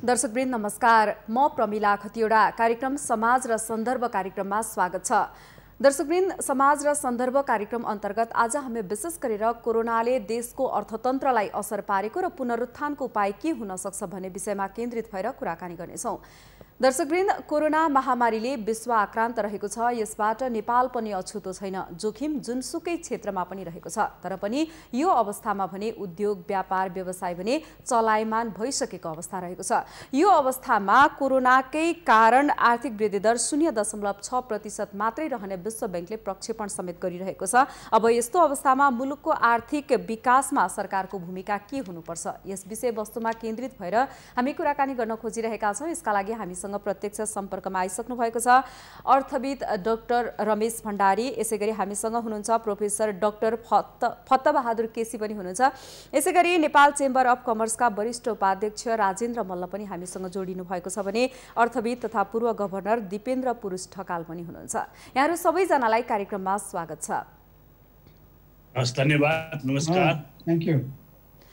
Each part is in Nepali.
दर्शकवृन्द नमस्कार, म प्रमिला खतिवडा। कार्यक्रम समाज र सन्दर्भ कार्यक्रममा स्वागत छ। दर्शकवृन्द, समाज र सन्दर्भ कार्यक्रम अन्तर्गत आज हामी विशेष गरेर कोरोनाले देशको अर्थतन्त्रलाई असर पारेको र पुनरुत्थानको उपाय के हुन सक्छ भन्ने विषयमा केन्द्रित भएर कुराकानी गर्नेछौँ। दर्शकवृन्द, कोरोना महामारीले विश्व आक्रान्त रहेको छ। यसबाट नेपाल पनि अछुतो छैन। जोखिम जुनसुकै क्षेत्रमा पनि रहेको छ। तर पनि यो अवस्थामा भने उद्योग, व्यापार, व्यवसाय भने चलायमान भइसकेको अवस्था रहेको छ। यो अवस्थामा कोरोनाकै कारण आर्थिक वृद्धि दर 0.6% मात्रै रहने विश्व बैंकले प्रक्षेपण समेत गरिरहेको छ। अब यस्तो अवस्थामा मुलुकको आर्थिक विकासमा सरकारको भूमिका के हुनुपर्छ, यस विषयवस्तुमा केन्द्रित भएर हामी कुराकानी गर्न खोजिरहेका छौँ। यसका लागि हामीसँग प्रत्यक्ष सम्पर्कमा आइसक्नु भएको छ अर्थविद डाक्टर रमेश भण्डारी। यसैगरी हामीसँग हुनुहुन्छ प्रोफेसर डाक्टर फत्तबहादुर केसी पनि हुनुहुन्छ। यसैगरी नेपाल चेम्बर अफ कमर्सका वरिष्ठ उपाध्यक्ष राजेन्द्र मल्ल पनि हामीसँग जोडिनु भएको छ भने अर्थविद तथा पूर्व गभर्नर दिपेन्द्र पुरुष ढकाल पनि हुनुहुन्छ। यहाँहरू सबैजनालाई कार्यक्रममा स्वागत छ। धन्यवाद, नमस्कार, थ्याङ्क यू।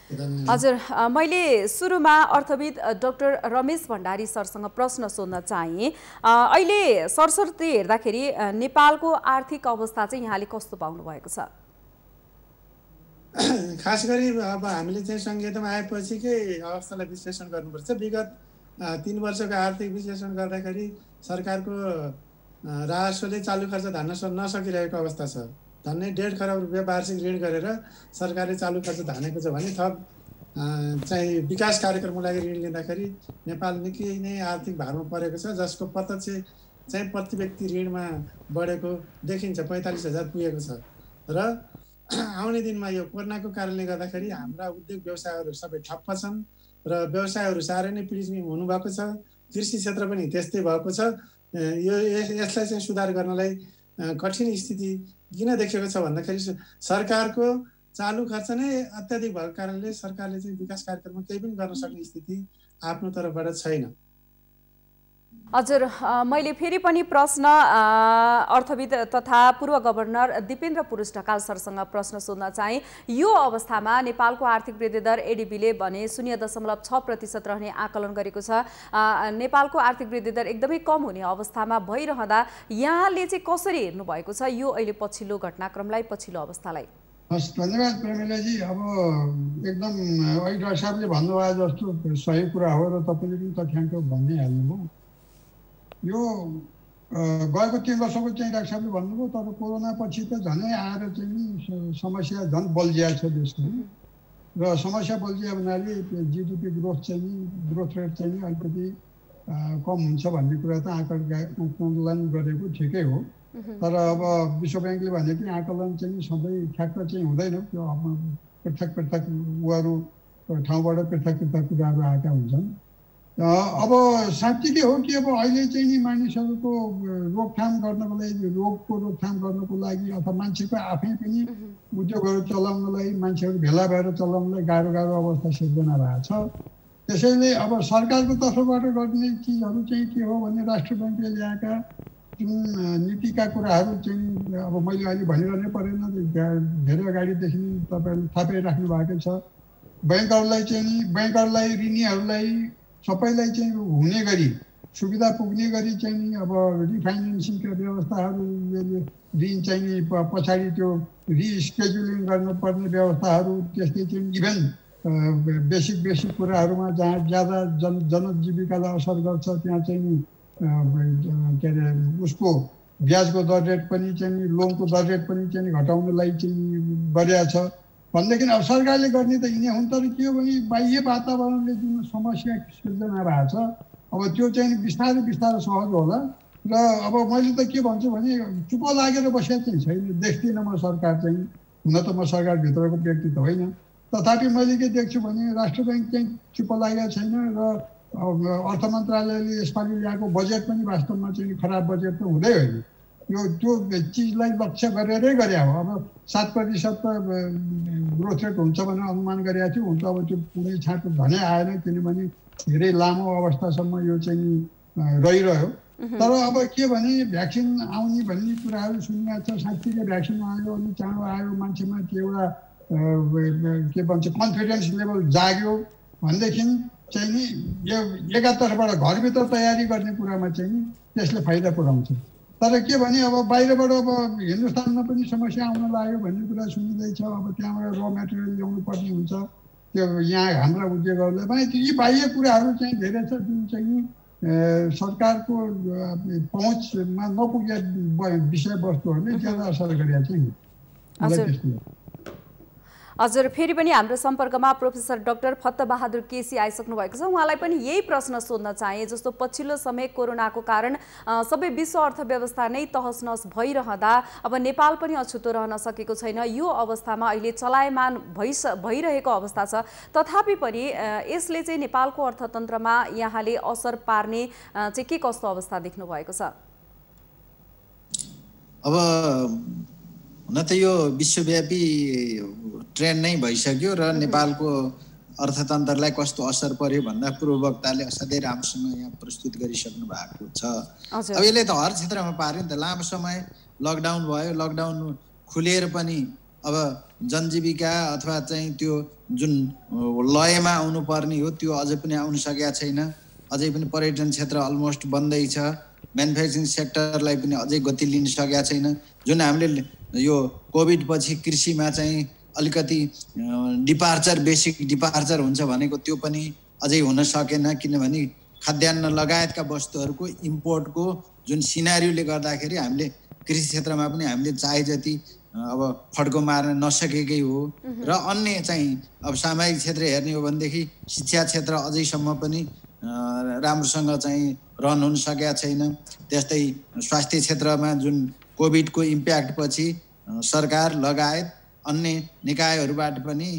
हजुर, मैले सुरुमा अर्थविद डाक्टर रमेश भण्डारी सरसँग प्रश्न सोध्न चाहे। अहिले सरसर्ती हेर्दाखेरि नेपालको आर्थिक अवस्था चाहिँ यहाँले कस्तो पाउनु भएको छ? खास गरी अब हामीले चाहिँ संहितामा आएपछिकै अवस्थालाई विश्लेषण गर्नुपर्छ। विगत 3 वर्षको आर्थिक विश्लेषण गर्दाखेरि सरकारको राजस्वले चालु खर्च धान्न नसकिरहेको अवस्था छ। झन्डै 1.5 खरब रुपियाँ वार्षिक ऋण गरेर सरकारले चालु खर्च धानेको छ भने थप चाहिँ विकास कार्यक्रमको लागि ऋण लिँदाखेरि नेपाल निकै नै आर्थिक भारमा परेको छ, जसको प्रत्यक्ष चाहिँ प्रति व्यक्ति ऋणमा बढेको देखिन्छ। 45,000 पुगेको छ। र आउने दिनमा यो कोरोनाको कारणले गर्दाखेरि हाम्रा उद्योग व्यवसायहरू सबै ठप्प छन् र व्यवसायहरू साह्रै नै पीडित हुनुभएको छ। कृषि क्षेत्र पनि त्यस्तै भएको छ। यसलाई चाहिँ सुधार गर्नलाई कठिन स्थिति किन देखेको छ भन्दाखेरि सरकारको चालु खर्च नै अत्याधिक भएको कारणले सरकारले चाहिँ विकास कार्यक्रममा केही पनि गर्न सक्ने स्थिति आफ्नो तर्फबाट छैन। हजुर, मैले फेरि पनि प्रश्न अर्थविद तथा पूर्व गभर्नर दिपेन्द्र पुरुष ढकाल सरसँग प्रश्न सोध्न चाहे। यो अवस्थामा नेपालको आर्थिक वृद्धि दर एडिबीले भने 0.6% रहने आकलन गरेको छ। नेपालको आर्थिक वृद्धि दर एकदमै कम हुने अवस्थामा भइरहँदा यहाँले चाहिँ कसरी हेर्नु भएको छ यो अहिले पछिल्लो घटनाक्रमलाई, पछिल्लो अवस्थालाई? हस्, धन्यवाद प्रमिलाजी। अब एकदम अहिले डाक्टर साहबले भन्नुभयो जस्तो सही कुरा हो र तपाईँले पनि तथ्याङ्क भन्दै हाल्नुभयो। यो गएको 3 वर्षको चाहिँ डाक्टर साहबले भन्नुभयो, तर कोरोना पछि त झनै आएर चाहिँ समस्या झन् बल्झिया छ देशको। र समस्या बल्झिया भन्नाले जिडिपी ग्रोथ रेट चाहिँ अलिकति कम हुन्छ भन्ने कुरा त आकलन गरेको ठिकै हो। तर अब विश्व ब्याङ्कले भने कि आकलन चाहिँ सधैँ ठ्याक्क चाहिँ हुँदैन। त्यो अब पृथक उहरू ठाउँबाट पृथक कुराहरू आएका हुन्छन्। अब साँच्चीकै हो कि अब अहिले चाहिँ नि मानिसहरूको रोकथाम गर्नको लागि, रोगको रोकथाम गर्नको लागि अथवा मान्छेको आफै पनि उद्योगहरू चलाउनलाई, मान्छेहरू भेला भएर चलाउनलाई गाह्रो अवस्था सिर्जना भएको छ। त्यसैले अब सरकारको तर्फबाट गर्ने चिजहरू चाहिँ के हो भने राष्ट्र ब्याङ्कले ल्याएका जुन नीतिका कुराहरू चाहिँ अब मैले अहिले भनिरहनै परेन, धेरै अगाडिदेखि तपाईँहरूले थाहा पाइराख्नु भएकै छ। ब्याङ्कहरूलाई ऋणीहरूलाई सबैलाई चाहिँ हुने गरी सुविधा पुग्ने गरी चाहिँ अब रिफाइनेन्सिङका व्यवस्थाहरू, ऋण चाहिँ पछाडि त्यो रिस्केड्युलिङ गर्नुपर्ने व्यवस्थाहरू, त्यस्तै चाहिँ इभन बेसिक कुराहरूमा जहाँ ज्यादा जनजीविकालाई असर गर्छ त्यहाँ चाहिँ के अरे उसको ब्याजको दर रेट पनि चाहिँ लोनको दर रेट पनि चाहिँ घटाउनलाई चाहिँ गरिएको छ भनेदेखि अब सरकारले गर्ने त यिनै हुन्। तर के हो भने बाह्य वातावरणले जुन समस्या सिर्जना भएको छ अब त्यो चाहिँ बिस्तारै सहज होला। र अब मैले त के भन्छु भने चुप लागेर बसेको चाहिँ छैन, देख्दिनँ म सरकार चाहिँ। हुन त म सरकारभित्रको व्यक्ति त होइन, तथापि मैले के देख्छु भने राष्ट्र ब्याङ्क चाहिँ चुप लागेको छैन र अर्थ मन्त्रालयले यसपालि ल्याएको बजेट पनि वास्तवमा चाहिँ खराब बजेट त हुँदै होइन। त्यो चिजलाई लक्ष्य गरेरै गरे हो। अब 7% ग्रोथ रेट हुन्छ भनेर अनुमान गरेको थियो, हुन्छ अब त्यो कुनै छाँटो धनै आएन, किनभने धेरै लामो अवस्थासम्म यो चाहिँ रहिरह्यो। तर अब के भने भ्याक्सिन आउने भन्ने कुराहरू सुनिरहेको छ। साँच्चीकै भ्याक्सिन आयो अनि चाँडो आयो, मान्छेमा त्यो एउटा के भन्छ कन्फिडेन्स लेभल जाग्यो भनेदेखि चाहिँ नि यो एकातर्फबाट घरभित्र तयारी गर्ने कुरामा चाहिँ नि त्यसले फाइदा पुर्याउँछ। तर के भने अब बाहिरबाट अब हिन्दुस्तानमा पनि समस्या आउन लाग्यो भन्ने कुरा सुनिँदैछ। अब त्यहाँबाट र मेटेरियल ल्याउनु पर्ने हुन्छ, त्यो यहाँ हाम्रा उद्योगहरूले भने यी बाह्य कुराहरू चाहिँ धेरै छ जुन चाहिँ सरकारको पहुँचमा नपुगे विषयवस्तुहरूले ज्यादा असर गरेका चाहिँ। हजुर, फेरि पनि हाम्रो सम्पर्कमा प्रोफेसर डाक्टर फत्तबहादुर केसी आइसक्नु भएको छ। उहाँलाई पनि यही प्रश्न सोध्न चाहे, जस्तो पछिल्लो समय कोरोनाको कारण सबै विश्व अर्थव्यवस्था नै तहस नहस भइरहँदा अब नेपाल पनि अछुतो रहन सकेको छैन। यो अवस्थामा अहिले चलायमान भइरहेको अवस्था छ, तथापि पनि यसले चाहिँ नेपालको अर्थतन्त्रमा यहाँले असर पार्ने चाहिँ के कस्तो अवस्था देख्नु भएको छ? अब हुन त यो विश्वव्यापी ट्रेन्ड नै भइसक्यो र नेपालको अर्थतन्त्रलाई कस्तो असर पर्यो भन्दा पूर्ववक्ताले असाध्यै राम्रोसँग यहाँ प्रस्तुत गरिसक्नु भएको छ। अब यसले त हर क्षेत्रमा पार्यो नि त। लामो समय लकडाउन भयो, लकडाउन खुलेर पनि अब जनजीविका अथवा चाहिँ त्यो जुन लयमा आउनुपर्ने हो त्यो अझै पनि आउन सकेका छैन। अझै पनि पर्यटन क्षेत्र अलमोस्ट बन्दै छ। म्यानुफ्याक्चरिङ सेक्टरलाई पनि अझै गति लिन सकेका छैन। जुन हामीले यो कोभिड पछि कृषिमा चाहिँ अलिकति डिपार्चर, बेसिक डिपार्चर हुन्छ भनेको त्यो पनि अझै हुन सकेन, किनभने खाद्यान्न लगायतका वस्तुहरूको इम्पोर्टको जुन सिनारीले गर्दाखेरि हामीले कृषि क्षेत्रमा पनि हामीले चाहे जति अब फड्को मार्न नसकेकै हो। र अन्य चाहिँ अब सामाजिक क्षेत्र हेर्ने हो भनेदेखि शिक्षा क्षेत्र अझैसम्म पनि राम्रोसँग चाहिँ रन हुन सकेका छैन। त्यस्तै स्वास्थ्य क्षेत्रमा जुन कोभिडको इम्प्याक्ट पछि सरकार लगायत अन्य निकायहरूबाट पनि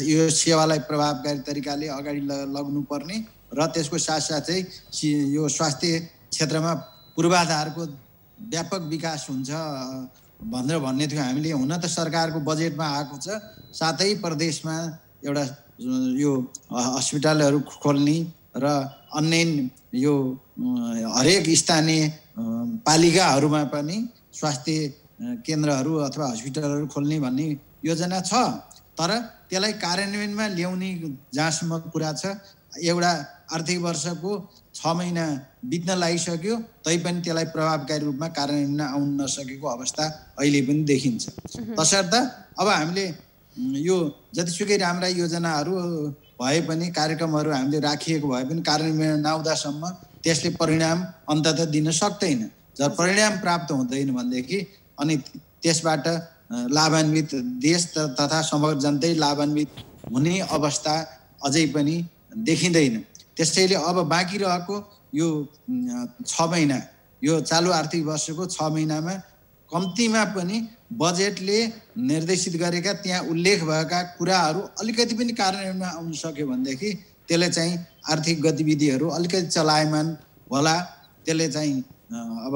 यो सेवालाई प्रभावकारी तरिकाले अगाडि लग्नुपर्ने र त्यसको साथसाथै यो स्वास्थ्य क्षेत्रमा पूर्वाधारको व्यापक विकास हुन्छ भनेर भन्ने थियो हामीले। हुन त सरकारको बजेटमा आएको छ, साथै प्रदेशमा एउटा यो हस्पिटलहरू खोल्ने र अन्य यो हरेक स्थानीय पालिकाहरूमा पनि स्वास्थ्य केन्द्रहरू अथवा हस्पिटलहरू खोल्ने भन्ने योजना छ। तर त्यसलाई कार्यान्वयनमा ल्याउने जहाँसम्म कुरा छ, एउटा आर्थिक वर्षको 6 महिना बित्न लागिसक्यो, तैपनि त्यसलाई प्रभावकारी रूपमा कार्यान्वयनमा आउन नसकेको अवस्था अहिले पनि देखिन्छ। तसर्थ अब हामीले यो जतिसुकै राम्रा योजनाहरू भए पनि, कार्यक्रमहरू हामीले राखिएको भए पनि कार्यान्वयन नआउँदासम्म त्यसले परिणाम अन्ततः दिन सक्दैन। जब परिणाम प्राप्त हुँदैन भनेदेखि अनि त्यसबाट लाभान्वित देश तथा समग्र जनतै लाभान्वित हुने अवस्था अझै पनि देखिँदैन। त्यसैले अब बाँकी रहेको यो 6 महिना, यो चालु आर्थिक वर्षको 6 महिनामा कम्तीमा पनि बजेटले निर्देशित गरेका त्यहाँ उल्लेख भएका कुराहरू अलिकति पनि कार्यान्वयनमा आउन सक्यो भनेदेखि त्यसले चाहिँ आर्थिक गतिविधिहरू अलिकति चलायमान होला। त्यसले चाहिँ अब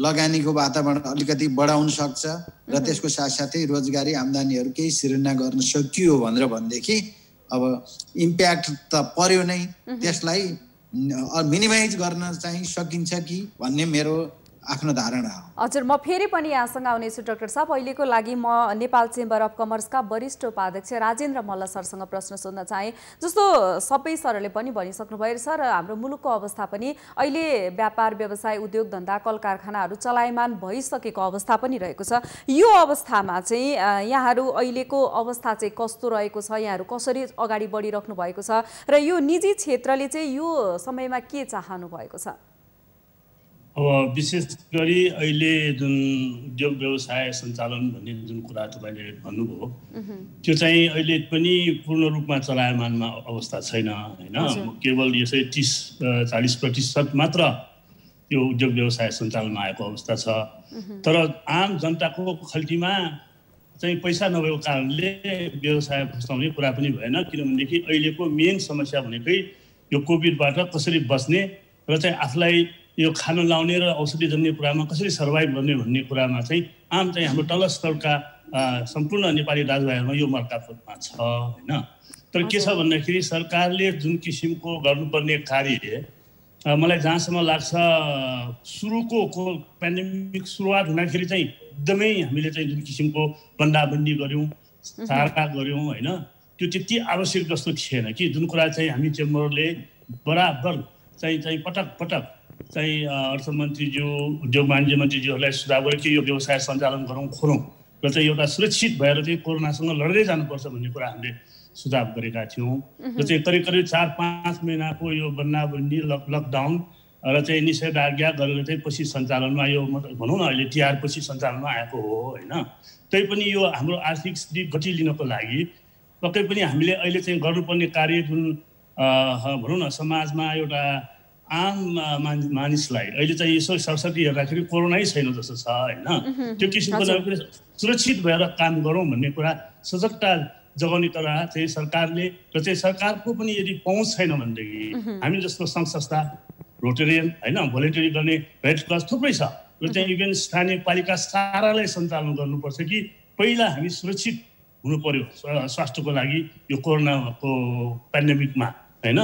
लगानीको वातावरण अलिकति बढाउन सक्छ र त्यसको साथसाथै रोजगारी आम्दानीहरू केही सिर्जना गर्न सकियो भनेदेखि अब इम्प्याक्ट त पर्यो नै, त्यसलाई मिनिमाइज गर्न चाहिँ सकिन्छ कि भन्ने मेरो आफ्नो धारणा हो। हजुर, म फेरि पनि यहाँसँग आउनेछु डाक्टर साहब। अहिलेको लागि म नेपाल चेम्बर अफ कमर्सका वरिष्ठ उपाध्यक्ष राजेन्द्र मल्ल सरसँग प्रश्न सोध्न चाहे। जस्तो सबै सरले पनि भनिसक्नुभयो सर, हाम्रो मुलुकको अवस्था पनि अहिले व्यापार व्यवसाय उद्योग धन्दा कल कारखानाहरू चलायमान भइसकेको अवस्था पनि रहेको छ। यो अवस्थामा चाहिँ यहाँहरू अहिलेको अवस्था चाहिँ कस्तो रहेको छ, यहाँहरू कसरी अगाडि बढिराख्नु भएको छ र यो निजी क्षेत्रले चाहिँ यो समयमा के चाहनु भएको छ? अब विशेष गरी अहिले जुन उद्योग व्यवसाय सञ्चालन भन्ने जुन कुरा तपाईँले भन्नुभयो, त्यो चाहिँ अहिले पनि पूर्ण रूपमा चलायमानमा अवस्था छैन होइन। केवल यसै 30-40% मात्र यो उद्योग व्यवसाय सञ्चालनमा आएको अवस्था छ। तर आम जनताको खल्तीमा चाहिँ पैसा नभएको कारणले व्यवसाय फस्टाउने कुरा पनि भएन, किनभनेदेखि अहिलेको मेन समस्या भनेकै यो कोभिडबाट कसरी बच्ने र चाहिँ आफूलाई यो खान लाउने र औषधि जन्ने कुरामा कसरी सर्भाइभ गर्ने भन्ने कुरामा चाहिँ आम चाहिँ हाम्रो तल स्तरका सम्पूर्ण नेपाली दाजुभाइहरूमा यो मर्कापमा छ होइन। तर के छ भन्दाखेरि सरकारले जुन किसिमको गर्नुपर्ने कार्य मलाई जहाँसम्म लाग्छ सुरुको पेन्डेमिक सुरुवात हुँदाखेरि चाहिँ एकदमै हामीले चाहिँ जुन किसिमको बन्दाबन्दी गऱ्यौँ, सहायता गऱ्यौँ होइन, त्यो त्यति आवश्यक जस्तो थिएन कि जुन कुरा चाहिँ हामी चेम्बरले बराबर चाहिँ पटक पटक चाहिँ अर्थमन्त्रीज्यू उद्योग वाणिज्य मन्त्रीज्यूहरूलाई सुझाव गरे कि यो व्यवसाय सञ्चालन गरौँ खोलौँ र चाहिँ एउटा सुरक्षित भएर चाहिँ कोरोनासँग लड्दै जानुपर्छ भन्ने कुरा हामीले सुझाव गरेका थियौँ र चाहिँ करिब करिब 4-5 महिनाको यो बन्दाबन्दी लकडाउन र चाहिँ निषेधाज्ञा गरेर चाहिँ पछि सञ्चालनमा यो भनौँ न अहिले तिहार पछि सञ्चालनमा आएको हो होइन। तैपनि यो हाम्रो आर्थिक स्थिति गति लिनको लागि पक्कै पनि हामीले अहिले चाहिँ गर्नुपर्ने कार्य जुन भनौँ न समाजमा एउटा आम मानिसलाई अहिले चाहिँ यसो सरस्वती हेर्दाखेरि कोरोनै छैन जस्तो छ होइन। त्यो किसिमको सुरक्षित भएर काम गरौँ भन्ने कुरा सजगता जगाउने कुरा चाहिँ सरकारले र चाहिँ सरकारको पनि यदि पहुँच छैन भनेदेखि हामी जस्तो सङ्घ संस्था रोटेरियन होइन भोलिन्टियरिङ गर्ने रेड क्रस थुप्रै छ र चाहिँ इभेन स्थानीय पालिका सारालाई सञ्चालन गर्नुपर्छ कि पहिला हामी सुरक्षित हुनु पर्यो स्वास्थ्यको लागि यो कोरोनाको पेन्डेमिकमा होइन।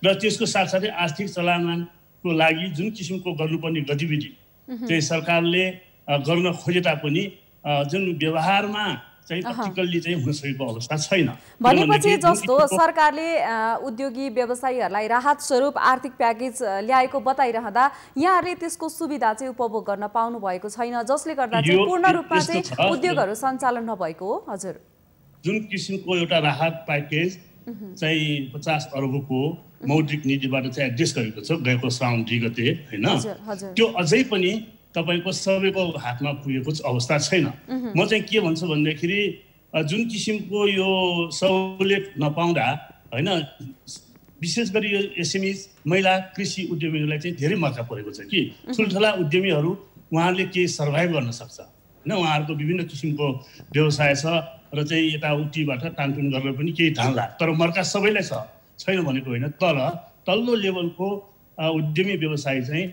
र त्यसको साथसाथै आर्थिक चलायमानको लागि जुन किसिमको गर्नुपर्ने गतिविधि चाहिँ सरकारले गर्न खोजे तापनि जुन व्यवहारमा चाहिँ प्र्याक्टिकल्ली चाहिँ हुन सकेको अवस्था छैन। भनेपछि जस्तो सरकारले उद्योगी व्यवसायीहरूलाई राहत स्वरूप आर्थिक प्याकेज ल्याएको बताइरहँदा यहाँहरूले त्यसको सुविधा चाहिँ उपभोग गर्न पाउनु भएको छैन जसले गर्दा चाहिँ पूर्ण रूपमा चाहिँ उद्योगहरू सञ्चालन नभएको हो। हजुर जुन किसिमको एउटा राहत प्याकेज चाहिँ 50 अर्बको मौद्रिक नीतिबाट चाहिँ एडजस्ट गरेको छ गएको श्रावण 2 गते होइन। त्यो अझै पनि तपाईको सबैको हातमा पुगेको अवस्था छैन। म चाहिँ के भन्छु भन्दाखेरि जुन किसिमको यो सहुलियत नपाउँदा होइन विशेष गरी यो एसएमई महिला कृषि उद्यमीहरूलाई चाहिँ धेरै मर्का परेको छ कि ठुल्ठुला उद्यमीहरू उहाँहरूले के सर्भाइभ गर्न सक्छ होइन। उहाँहरूको विभिन्न किसिमको व्यवसाय छ र चाहिँ यताउतिबाट तानतुन गरेर पनि केही धान्ला तर मर्का सबैलाई छैन भनेको होइन। तर तल्लो लेभलको उद्यमी व्यवसाय चाहिँ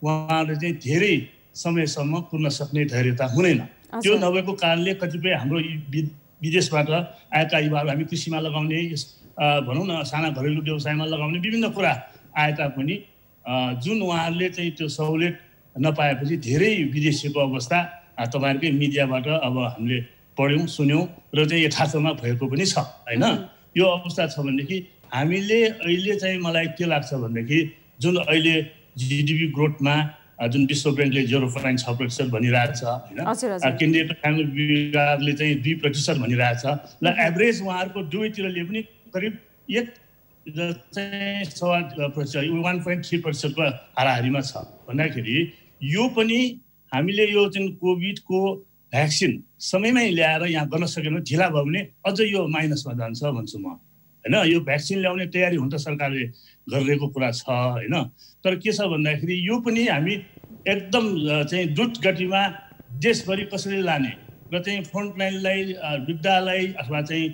उहाँहरूले चाहिँ धेरै समयसम्म पुर्न सक्ने धैर्यता हुँदैन। त्यो नभएको कारणले कतिपय हाम्रो विदेशबाट आएका युवाहरू हामी कृषिमा लगाउने भनौँ न साना घरेलु व्यवसायमा लगाउने विभिन्न कुरा आए तापनि जुन उहाँहरूले चाहिँ त्यो सहुलियत नपाएपछि धेरै विदेशीको अवस्था तपाईँहरूकै मिडियाबाट अब हामीले पढ्यौँ सुन्यौँ र चाहिँ यथार्थमा भएको पनि छ होइन। यो अवस्था छ भनेदेखि हामीले अहिले चाहिँ मलाई के लाग्छ भनेदेखि जुन अहिले जिडिपी ग्रोथमा जुन विश्व ब्याङ्कले 0.6% भनिरहेको छ होइन। केन्द्रीय तथ्याङ्क विभागले चाहिँ 2% भनिरहेको छ ल एभरेज उहाँहरूको दुवैतिरले पनि करिब 1.3% को हाराहारीमा छ भन्दाखेरि यो पनि हामीले यो जुन कोभिडको भ्याक्सिन समयमै ल्याएर यहाँ गर्न सकेन ढिला भयो भने अझ यो माइनसमा जान्छ भन्छु म होइन। यो भ्याक्सिन ल्याउने तयारी हुन त सरकारले गरिरहेको कुरा छ होइन। तर के छ भन्दाखेरि यो पनि हामी एकदम चाहिँ द्रुत गतिमा देशभरि कसरी लाने र चाहिँ फ्रन्टलाइनलाई विद्यालय अथवा चाहिँ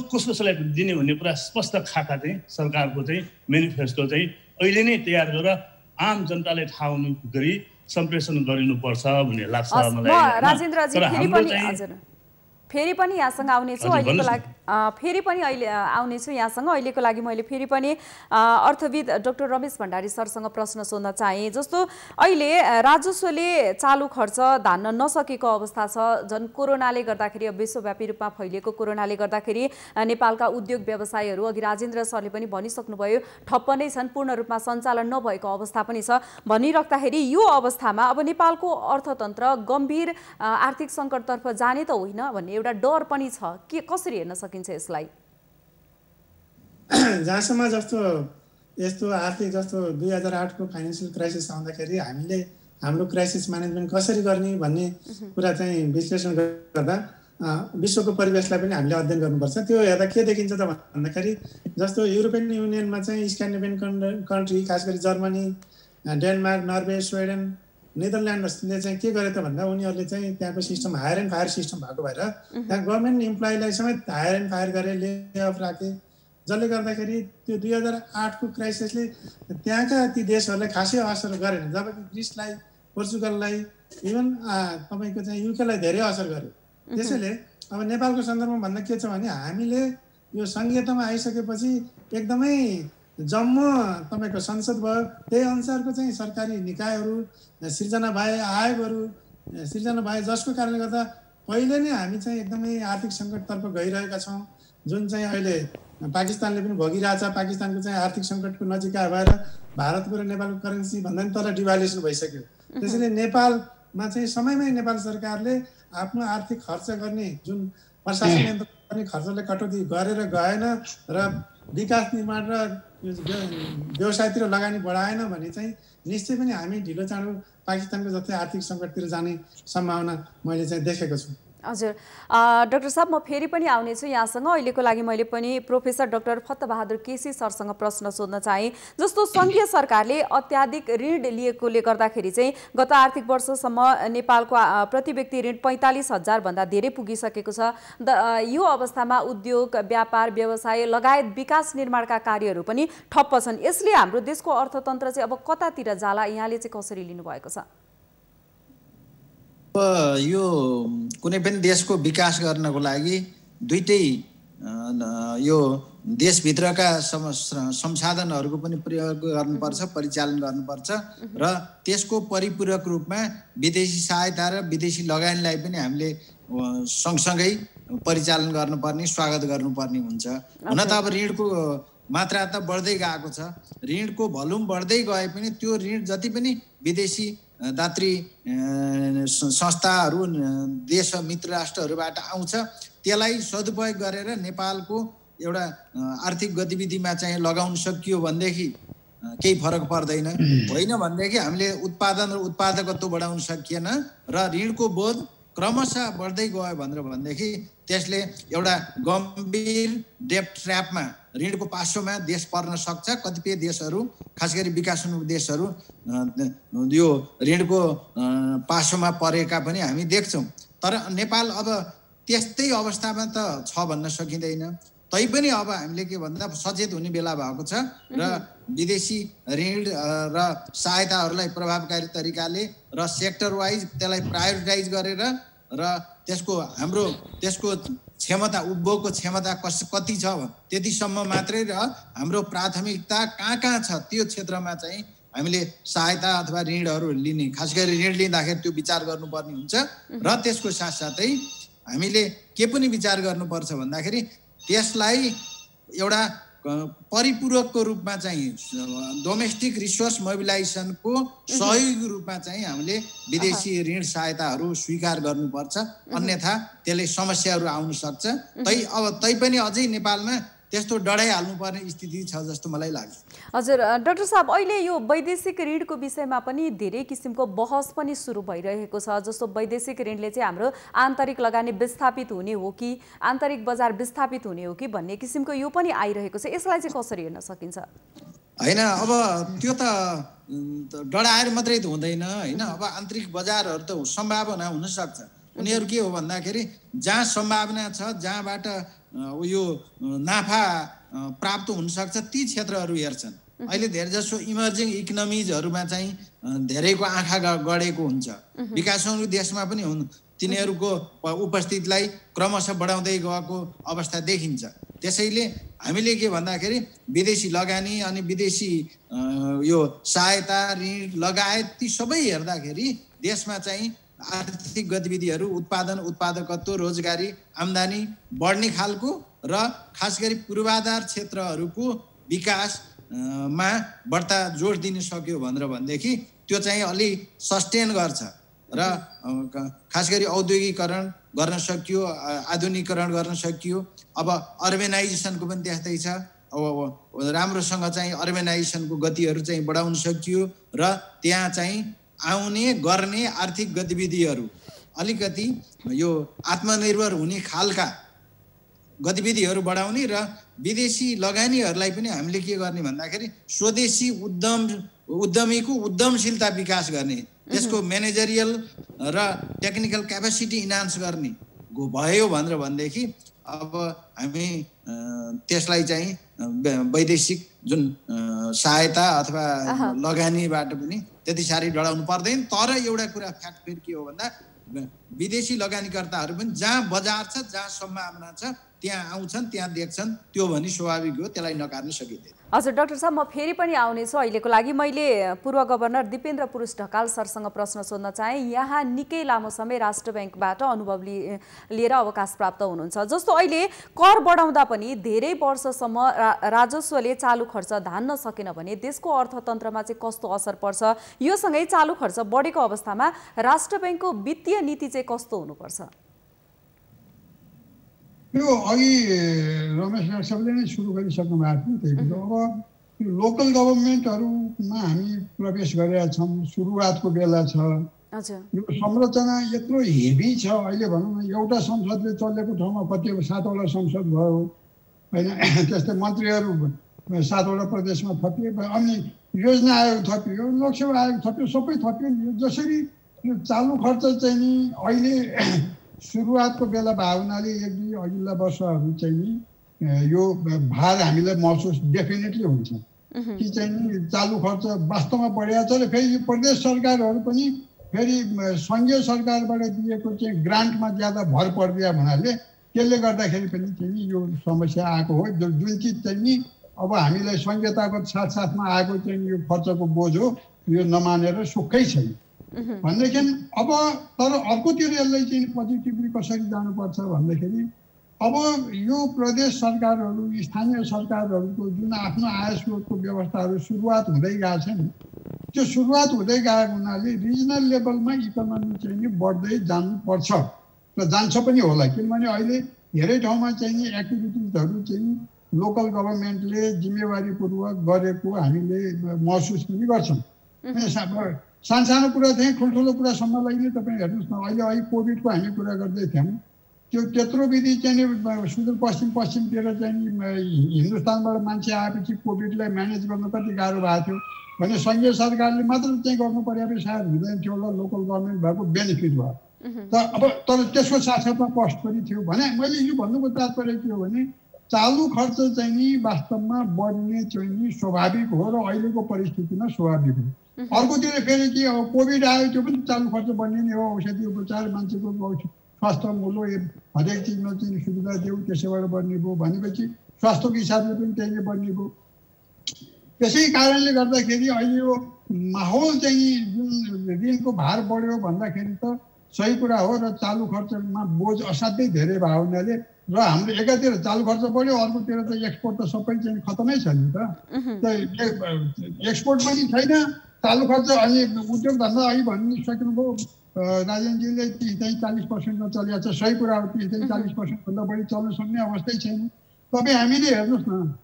कसलाई दिने भन्ने कुरा स्पष्ट खाका चाहिँ सरकारको चाहिँ मेनिफेस्टो चाहिँ अहिले नै तयार गरेर आम जनतालाई थाहा हुने गरी सम्प्रेषण गरिनुपर्छ भन्ने लाग्छ मलाई। राजेन्द्रजी फेरि पनि यहाँसँग आउनेछु अहिलेको लागि फेरि पनि अहिले आउनेछु यहाँसँग अहिलेको लागि मैले फेरि पनि अर्थविद डाक्टर रमेश भण्डारी सरसँग प्रश्न सोध्न चाहे। जस्तो अहिले राजस्वले चालु खर्च धान्न नसकेको अवस्था छ झन् कोरोनाले गर्दाखेरि विश्वव्यापी रूपमा फैलिएको कोरोनाले गर्दाखेरि नेपालका उद्योग व्यवसायहरू अघि राजेन्द्र सरले पनि भनिसक्नुभयो ठप्प नै छन् पूर्ण रूपमा सञ्चालन नभएको अवस्था पनि छ भनिराख्दाखेरि यो अवस्थामा अब नेपालको अर्थतन्त्र गम्भीर आर्थिक सङ्कटतर्फ जाने त होइन भन्ने एउटा डर पनि छ के कसरी हेर्न सकिन्छ यसलाई? जहाँसम्म जस्तो यस्तो आर्थिक जस्तो 2008 को फाइनेन्सियल क्राइसिस आउँदाखेरि हामीले हाम्रो क्राइसिस म्यानेजमेन्ट कसरी गर्ने भन्ने कुरा चाहिँ विश्लेषण गर्दा विश्वको परिवेशलाई पनि हामीले अध्ययन गर्नुपर्छ। त्यो हेर्दा के देखिन्छ त भन्दाखेरि जस्तो युरोपियन युनियनमा चाहिँ स्क्यान्डिनेभियन कन्ट्री खास गरी जर्मनी डेनमार्क नर्वे स्विडेन नेदरल्यान्ड्सले चाहिँ के गरे त भन्दा उनीहरूले चाहिँ त्यहाँको system hire and fire system भएको भएर त्यहाँ गभर्मेन्ट इम्प्लोइलाई समेत हायर एन्ड फायर गरे ले अफ राखे जसले गर्दाखेरि त्यो 2008 को क्राइसिसले त्यहाँका ती देशहरूलाई खासै असर गरेन जबकि ग्रिसलाई पोर्चुगललाई इभन तपाईँको चाहिँ युकेलाई धेरै असर गर्यो। त्यसैले अब नेपालको सन्दर्भमा भन्दा के छ भने हामीले यो संहितामा आइसकेपछि एकदमै जम्मा तपाईँको संसद भयो त्यही अनुसारको चाहिँ सरकारी निकायहरू सिर्जना भए आयोगहरू सिर्जना भए जसको कारणले गर्दा पहिले नै हामी चाहिँ एकदमै आर्थिक सङ्कटतर्फ गइरहेका छौँ जुन चाहिँ अहिले पाकिस्तानले पनि भोगिरहेछ, पाकिस्तानको चाहिँ आर्थिक सङ्कटको नजिकै भएर भारतको र नेपालको करेन्सी भन्दा पनि तल डिभाल्युसन भइसक्यो। त्यसैले नेपालमा चाहिँ समयमै नेपाल सरकारले आफ्नो आर्थिक खर्च गर्ने जुन प्रशासन यन्त्र गर्ने खर्चले कटौती गरेर गएन र विकास निर्माण र व्यवसायतिर लगानी बढाएन भने चाहिँ निश्चय पनि हामी ढिलो चाँडो पाकिस्तानको जस्तै आर्थिक सङ्कटतिर जाने सम्भावना मैले चाहिँ देखेको छु। हजुर डाक्टर साहब, म फेरि पनि आउनेछु यहाँसँग। अहिलेको लागि मैले पनि प्रोफेसर डाक्टर फत्तबहादुर केसी सरसँग प्रश्न सोध्न चाहेँ। जस्तो सङ्घीय सरकारले अत्याधिक ऋण लिएकोले गर्दाखेरि चाहिँ गत आर्थिक वर्षसम्म नेपालको प्रति व्यक्ति ऋण 45,000 भन्दा धेरै पुगिसकेको छ। यो अवस्थामा उद्योग, व्यापार, व्यवसाय लगायत विकास निर्माणका कार्यहरू पनि ठप्प छन्। यसले हाम्रो देशको अर्थतन्त्र चाहिँ अब कतातिर जाला, यहाँले चाहिँ कसरी लिनुभएको छ? यो कुनै पनि देशको विकास गर्नको लागि दुईटै यो देशभित्रका संसाधनहरूको पनि प्रयोग गर्नुपर्छ, परिचालन गर्नुपर्छ र त्यसको परिपूरक रूपमा विदेशी सहायता र विदेशी लगानीलाई पनि हामीले सँगसँगै परिचालन गर्नुपर्ने, स्वागत गर्नुपर्ने हुन्छ। हुन त अब ऋणको मात्रा त बढ्दै गएको छ, ऋणको भोल्युम बढ्दै गए पनि त्यो ऋण जति पनि विदेशी दात्री संस्थाहरू, देश मित्र राष्ट्रहरूबाट आउँछ त्यसलाई सदुपयोग गरेर नेपालको एउटा आर्थिक गतिविधिमा चाहिँ लगाउन सकियो भनेदेखि केही फरक पर्दैन। होइन भनेदेखि हामीले उत्पादन र उत्पादकत्व बढाउन सकिएन र ऋणको बोझ क्रमशः बढ्दै गयो भनेदेखि त्यसले एउटा गम्भीर डेब्ट ट्र्यापमा, ऋणको पासोमा देश पर्न सक्छ। कतिपय देशहरू, खास गरी विकासोन्मुख देशहरू यो ऋणको पासोमा परेका पनि हामी देख्छौँ। तर नेपाल अब त्यस्तै अवस्थामा त छ भन्न सकिँदैन। तैपनि अब हामीले के भन्दा सचेत हुने बेला भएको छ र विदेशी ऋण र सहायताहरूलाई प्रभावकारी तरिकाले र सेक्टर वाइज त्यसलाई प्रायोरिटाइज गरेर र त्यसको क्षमता, उपभोगको क्षमता कति छ त्यतिसम्म मात्रै र हाम्रो प्राथमिकता कहाँ छ त्यो क्षेत्रमा चाहिँ हामीले सहायता अथवा ऋणहरू लिने, खास गरी ऋण लिँदाखेरि त्यो विचार गर्नुपर्ने हुन्छ। र त्यसको साथसाथै हामीले के पनि विचार गर्नुपर्छ भन्दाखेरि त्यसलाई एउटा परिपूरकको रूपमा चाहिँ डोमेस्टिक रिसोर्स मोबिलाइजेसनको सहयोगी रूपमा चाहिँ हामीले विदेशी ऋण सहायताहरू स्वीकार गर्नुपर्छ, अन्यथा त्यसले समस्याहरू आउन सक्छ। तैपनि अझै नेपालमा त्यस्तो डढाइहाल्नुपर्ने स्थिति छ जस्तो मलाई लाग्छ। हजुर डाक्टर साहब, अहिले यो वैदेशिक ऋणको विषयमा पनि धेरै किसिमको बहस पनि सुरु भइरहेको छ। जस्तो वैदेशिक ऋणले चाहिँ हाम्रो आन्तरिक लगानी विस्थापित हुने हो कि आन्तरिक बजार विस्थापित हुने हो कि भन्ने किसिमको यो पनि आइरहेको छ। यसलाई चाहिँ कसरी हेर्न सकिन्छ? होइन, अब त्यो त डढाएर मात्रै त हुँदैन होइन। अब आन्तरिक बजारहरू त सम्भावना हुनसक्छ। उनीहरू के हो भन्दाखेरि जहाँ सम्भावना छ, जहाँबाट यो नाफा प्राप्त हुनसक्छ ती क्षेत्रहरू हेर्छन्। अहिले धेरैजसो इमर्जिङ इकोनोमिजहरूमा चाहिँ धेरैको आँखा गढेको हुन्छ। विकासोन्मुख देशमा पनि हुन्, तिनीहरूको उपस्थितिलाई क्रमशः बढाउँदै गएको अवस्था देखिन्छ। त्यसैले हामीले के भन्दाखेरि विदेशी लगानी अनि विदेशी यो सहायता, ऋण लगायत ती सबै हेर्दाखेरि देशमा चाहिँ आर्थिक गतिविधिहरू, उत्पादन, उत्पादकत्व, रोजगारी, आम्दानी बढ्ने खालको र खास गरी पूर्वाधार क्षेत्रहरूको विकासमा बढ्ता जोड दिन सक्यो भनेदेखि त्यो चाहिँ अलि सस्टेन गर्छ र खास गरी औद्योगिकरण गर्न सकियो, आधुनिकीकरण गर्न सकियो। अब अर्बनाइजेसनको पनि त्यस्तै छ। अब राम्रोसँग चाहिँ अर्बनाइजेसनको गतिहरू चाहिँ बढाउन सकियो र त्यहाँ चाहिँ आउने गर्ने आर्थिक गतिविधिहरू अलिकति यो आत्मनिर्भर हुने खालका गतिविधिहरू बढाउने र विदेशी लगानीहरूलाई पनि हामीले के गर्ने भन्दाखेरि स्वदेशी उद्यमीको उद्यमशीलता विकास गर्ने, त्यसको म्यानेजरियल र टेक्निकल क्यापेसिटी इन्हान्स गर्ने भयो भनेदेखि अब हामी त्यसलाई चाहिँ वैदेशिक जुन सहायता अथवा लगानीबाट पनि त्यति साह्रै डराउनु पर्दैन। तर एउटा कुरा फ्याक्ट फेरि के हो भन्दा विदेशी लगानीकर्ताहरू पनि जहाँ बजार छ, जहाँ सम्भावना छ त्यहाँ आउँछन्, त्यहाँ देख्छन्, त्यो भने स्वाभाविक हो, त्यसलाई नकार्न सकिँदैन। हजुर डाक्टर साहब, म फेरि पनि आउनेछु। अहिलेको लागि मैले पूर्व गभर्नर दिपेन्द्र पुरुष ढकाल सरसँग प्रश्न सोध्न चाहे। यहाँ निकै लामो समय राष्ट्र ब्याङ्कबाट अनुभव लिएर अवकाश प्राप्त हुनुहुन्छ। जस्तो अहिले कर बढाउँदा पनि धेरै वर्षसम्म राजस्वले चालु खर्च धान्न सकेन भने देशको अर्थतन्त्रमा चाहिँ कस्तो असर पर्छ? यो सँगै चालु खर्च बढेको अवस्थामा राष्ट्र ब्याङ्कको वित्तीय नीति चाहिँ कस्तो हुनुपर्छ? यो अघि रमेश साहबले नै सुरु गरिसक्नु भएको थियो। त्यही अब लोकल गभर्मेन्टहरूमा हामी प्रवेश गरेका छौँ, सुरुवातको बेला छ। यो संरचना यत्रो हेभी छ। अहिले भनौँ न, एउटा संसदले चलेको ठाउँमा कति 7वटा संसद भयो होइन। त्यस्तै मन्त्रीहरू 7वटा प्रदेशमा थपिए, अनि योजना आयोग थपियो, लोकसेवा आयोग थपियो, सबै थपियो। जसरी यो चालु खर्च चाहिँ नि अहिले सुरुवातको बेला भएको हुनाले 1-2 अघिल्ला वर्षहरू चाहिँ नि यो भार हामीलाई महसुस डेफिनेटली हुन्छ कि चाहिँ नि चालु खर्च वास्तवमा बढेको छ। र फेरि यो प्रदेश सरकारहरू पनि फेरि सङ्घीय सरकारबाट दिएको चाहिँ ग्रान्टमा ज्यादा भर परिदिया हुनाले त्यसले गर्दाखेरि पनि चाहिँ नि यो समस्या आएको हो। जुन चिज चाहिँ नि अब हामीलाई सङ्घीयताको साथसाथमा आएको चाहिँ यो खर्चको बोझ हो, यो नमानेर सुखै छैन भनेदेखि अब तर अर्कोतिर यसलाई चाहिँ पोजिटिभली कसरी जानुपर्छ भन्दाखेरि अब यो प्रदेश सरकारहरू, स्थानीय सरकारहरूको जुन आफ्नो आय स्रोतको व्यवस्थाहरू सुरुवात हुँदै गएको छ नि, त्यो सुरुवात हुँदै गएको हुनाले रिजनल लेभलमा इकोनोमी चाहिँ नि बढ्दै जानुपर्छ र जान्छ पनि होला। किनभने अहिले धेरै ठाउँमा चाहिँ नि एक्टिभिटिजहरू चाहिँ लोकल गभर्मेन्टले जिम्मेवारीपूर्वक गरेको हामीले महसुस पनि गर्छौँ। सानो कुरा थिएँ, ठुल्ठुलो कुरासम्मलाई नै तपाईँ हेर्नुहोस् न। अहिले कोभिडको हामी कुरा गर्दै थियौँ, त्यो त्यत्रो विधि चाहिँ सुदूरपश्चिमतिर चाहिँ हिन्दुस्तानबाट मान्छे आएपछि कोभिडलाई म्यानेज गर्न कति गाह्रो भएको थियो भने सङ्घीय सरकारले मात्र चाहिँ गर्नु पऱ्यो सायद हुँदैन थियो होला, लोकल गभर्मेन्ट भएको बेनिफिट भयो। अब तर त्यसको साथसाथमा कस्ट पनि थियो भने मैले यो भन्नुको तात्पर्य के हो भने चालु खर्च चाहिँ नि वास्तवमा बढ्ने चाहिँ नि स्वाभाविक हो र अहिलेको परिस्थितिमा स्वाभाविक हो। अर्कोतिर फेरि के अब कोभिड आयो, त्यो पनि चालु खर्च बढ्ने नै हो। औषधि उपचार, मान्छेको स्वास्थ्य मूल्य हरेक चिजमा चाहिँ सुविधा देऊ, त्यसैबाट बढ्ने भयो भनेपछि स्वास्थ्यको हिसाबले पनि त्यही नै बढ्ने भयो। त्यसै कारणले गर्दाखेरि अहिले यो माहौल चाहिँ जुन ऋणको भार बढ्यो भन्दाखेरि त सही कुरा हो र चालु खर्चमा बोझ असाध्यै धेरै भएको हुनाले र हाम्रो एकातिर चालु खर्च बढ्यो, अर्कोतिर त एक्सपोर्ट त सबै चाहिँ खतमै छ नि त। एक्सपोर्ट पनि छैन, चालु खर्च अनि उद्योग धन्दा अघि भनिसक्नुभयो राजेनजीले, ती चाहिँ 40%मा चलिरहेको छ। सही कुरा हो, ती चाहिँ 40%भन्दा बढी चल्न सक्ने अवस्थै छैन। तपाईँ हामीले हेर्नुहोस् न,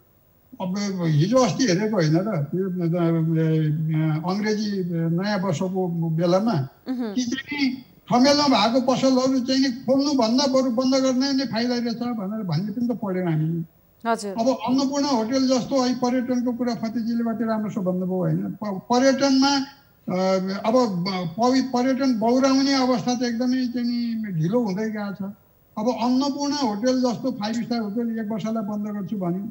अब हिजो अस्ति हेरेको होइन र त्यो अङ्ग्रेजी नयाँ वर्षको बेलामा कि चाहिँ ठमेलमा भएको पसलहरू चाहिँ नि खोल्नुभन्दा बरु बन्द गर्ने नै फाइदा रहेछ भनेर भन्ने पनि त पढ्यौँ हामीले। अब अन्नपूर्ण होटेल जस्तो है पर्यटनको कुरा फतेजीले मात्रै राम्रोसँग भन्नुभयो होइन। पर्यटनमा अब पर्यटन बौराउने अवस्था त एकदमै चाहिँ नि ढिलो हुँदै गएको छ। अब अन्नपूर्ण होटेल जस्तो 5 स्टार होटेल 1 वर्षलाई बन्द गर्छु भन्यो,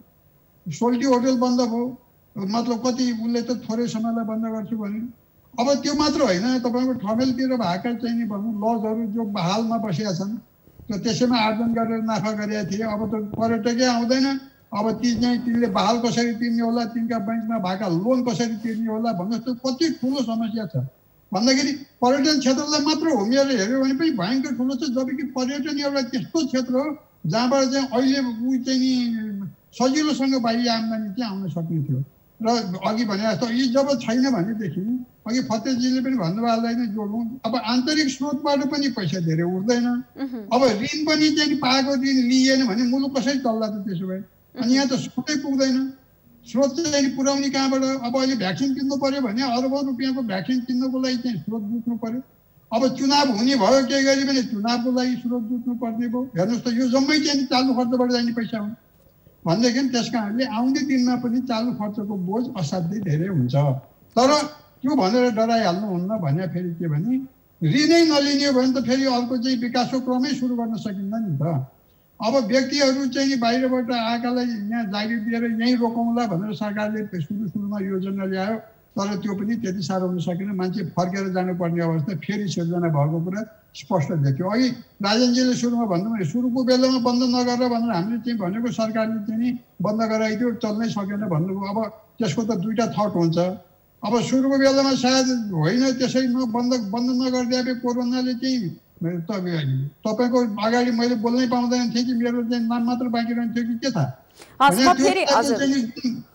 सोल्टी होटेल बन्द भयो, मतलब कति उसले त थोरै समयलाई बन्द गर्छु भन्यो। अब त्यो मात्र होइन, तपाईँको ठमेलतिर भएका चाहिँ नि भनौँ लजहरू जो बहालमा बसेका छन् र त्यसैमा आर्जन गरेर नाफा गरेका थिए, अब त पर्यटकै आउँदैन। अब ती चाहिँ तिनले बहाल कसरी तिर्ने होला, तिनका ब्याङ्कमा भएका लोन कसरी तिर्ने होला भन्नुहोस् त, कति ठुलो समस्या छ भन्दाखेरि पर्यटन क्षेत्रलाई मात्र होमिएर हेऱ्यो भने पनि भयङ्कर ठुलो छ। जबकि पर्यटन एउटा त्यस्तो क्षेत्र हो जहाँबाट चाहिँ अहिले ऊ चाहिँ नि सजिलोसँग बाहिरी आम्दानी चाहिँ आउन सक्ने थियो। र अघि भने जस्तो यी जब छैन भनेदेखि अघि फतेजीले पनि भन्नुभयो नै जोडौँ, अब आन्तरिक स्रोतबाट पनि पैसा धेरै उठ्दैन। अब ऋण पनि चाहिँ पाएको ऋण लिएन भने मुलुक कसरी चल्ला त त्यसो भए? अनि यहाँ त स्रोतै पुग्दैन। स्रोत चाहिँ पुर्याउने कहाँबाट? अब अहिले भ्याक्सिन किन्नु पर्यो भने अरबौँ रुपियाँको भ्याक्सिन किन्नुको लागि चाहिँ स्रोत जुट्नु पर्यो। अब चुनाव हुने भयो के गरी भने चुनावको लागि स्रोत जुट्नु पर्ने भयो। हेर्नुहोस् त, यो जम्मै चाहिँ चालु खर्चबाट जाने पैसा हो भनेदेखि त्यस कारणले आउने दिनमा पनि चालु खर्चको बोझ असाध्यै धेरै हुन्छ। तर त्यो भनेर डराइहाल्नुहुन्न भने फेरि के भने ऋणै नलिने हो भने त फेरि अर्को चाहिँ विकासको क्रमै सुरु गर्न सकिन्न नि त। अब व्यक्तिहरू चाहिँ नि बाहिरबाट आएकालाई यहाँ जागिर दिएर यहीँ रोकौँला भनेर सरकारले सुरुमा योजना ल्यायो, तर त्यो पनि त्यति साह्रो हुन सकेन। मान्छे फर्केर जानुपर्ने अवस्था फेरि सिर्जना भएको कुरा स्पष्ट देखियो। अघि राजेनजीले सुरुमा भन्नुभयो सुरुको बेलामा बन्द नगरेर भनेर हामीले चाहिँ भनेको सरकारले चाहिँ नि बन्द गराइदियो, चल्नै सकेन भन्नुभयो। अब त्यसको त दुईटा थट हुन्छ। अब सुरुको बेलामा सायद होइन त्यसै बन्द नगरिदिए कोरोनाले चाहिँ तपाईँको अगाडि मैले बोल्नै पाउँदैन थिएँ कि मेरो चाहिँ नाम मात्र बाँकी रहन्थ्यो कि के थाहा।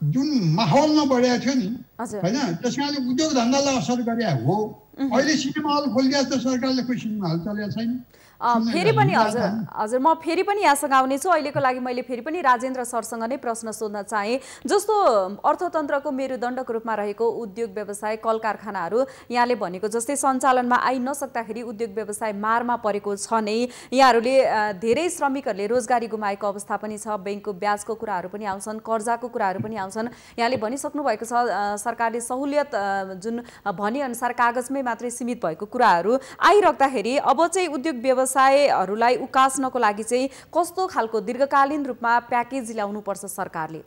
जुन माहौलमा बढेको थियो नि होइन, त्यस कारणले उद्योग धन्दालाई असर गरे हो। अहिले सिनेमा हल खोलिदिया त सरकारले कोही सिनेमा हल चलेको छैन। फेरि पनि हजुर म फेरि पनि यहाँसँग आउनेछु। अहिलेको लागि मैले फेरि पनि राजेन्द्र सरसँग नै प्रश्न सोध्न चाहेँ। जस्तो अर्थतन्त्रको मेरुदण्डको रूपमा रहेको उद्योग व्यवसाय कल कारखानाहरू यहाँले भनेको जस्तै सञ्चालनमा आइ नसक्दाखेरि उद्योग व्यवसाय मारमा परेको छ नै। यहाँहरूले धेरै श्रमिकहरूले रोजगारी गुमाएको अवस्था पनि छ, ब्याङ्कको ब्याजको कुराहरू पनि आउँछन्, कर्जाको कुराहरू पनि आउँछन्। यहाँले भनिसक्नु भएको छ सरकारले सहुलियत जुन भनेअनुसार कागजमै मात्रै सीमित भएको कुराहरू आइराख्दाखेरि अब चाहिँ उद्योग व्यवसायहरूलाई उकास्नको लागि चाहिँ कस्तो खालको दीर्घकालीन रूपमा प्याकेज ल्याउनुपर्छ सरकारले?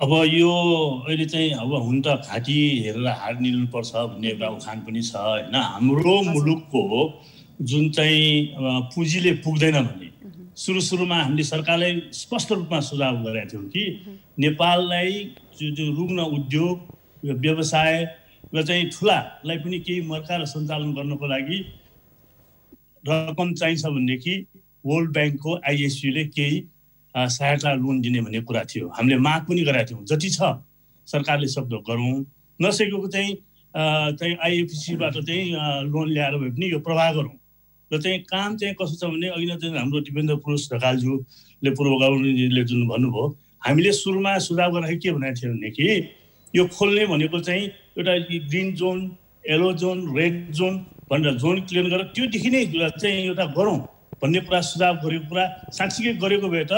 अब यो अहिले चाहिँ अब हुन त घाँटी हेरेर हार निल्नुपर्छ भन्ने एउटा उखान पनि छ होइन। हाम्रो मुलुकको जुन चाहिँ पुँजीले पुग्दैन भने सुरुमा हामीले सरकारलाई स्पष्ट रूपमा सुझाव गरेका थियौँ कि नेपाललाई जो रुग्न उद्योग व्यवसाय र चाहिँ ठुलालाई पनि केही मर्का र सञ्चालन गर्नको लागि रकम चाहिन्छ भनेदेखि वर्ल्ड ब्याङ्कको आइएसयूले केही सहायता लोन दिने भन्ने कुरा थियो। हामीले माग पनि गरेका थियौँ, जति छ सरकारले सक्दो गरौँ, नसकेको चाहिँ आइएफसीबाट चाहिँ लोन ल्याएर भए पनि यो प्रवाह गरौँ। र चाहिँ काम चाहिँ कस्तो छ भने अघि चाहिँ हाम्रो दिपेन्द्र पुरुष ढकालज्यूले पूर्व गभर्नरले जुन भन्नुभयो, हामीले सुरुमा सुझाव गरेर के भनेको थियो भनेदेखि यो खोल्ने भनेको चाहिँ एउटा green John, yellow John, red John भनेर जोन क्लियर गरेर त्योदेखि नै चाहिँ एउटा गरौँ भन्ने कुरा सुझाव गरेको कुरा साँच्चीकै गरेको भए त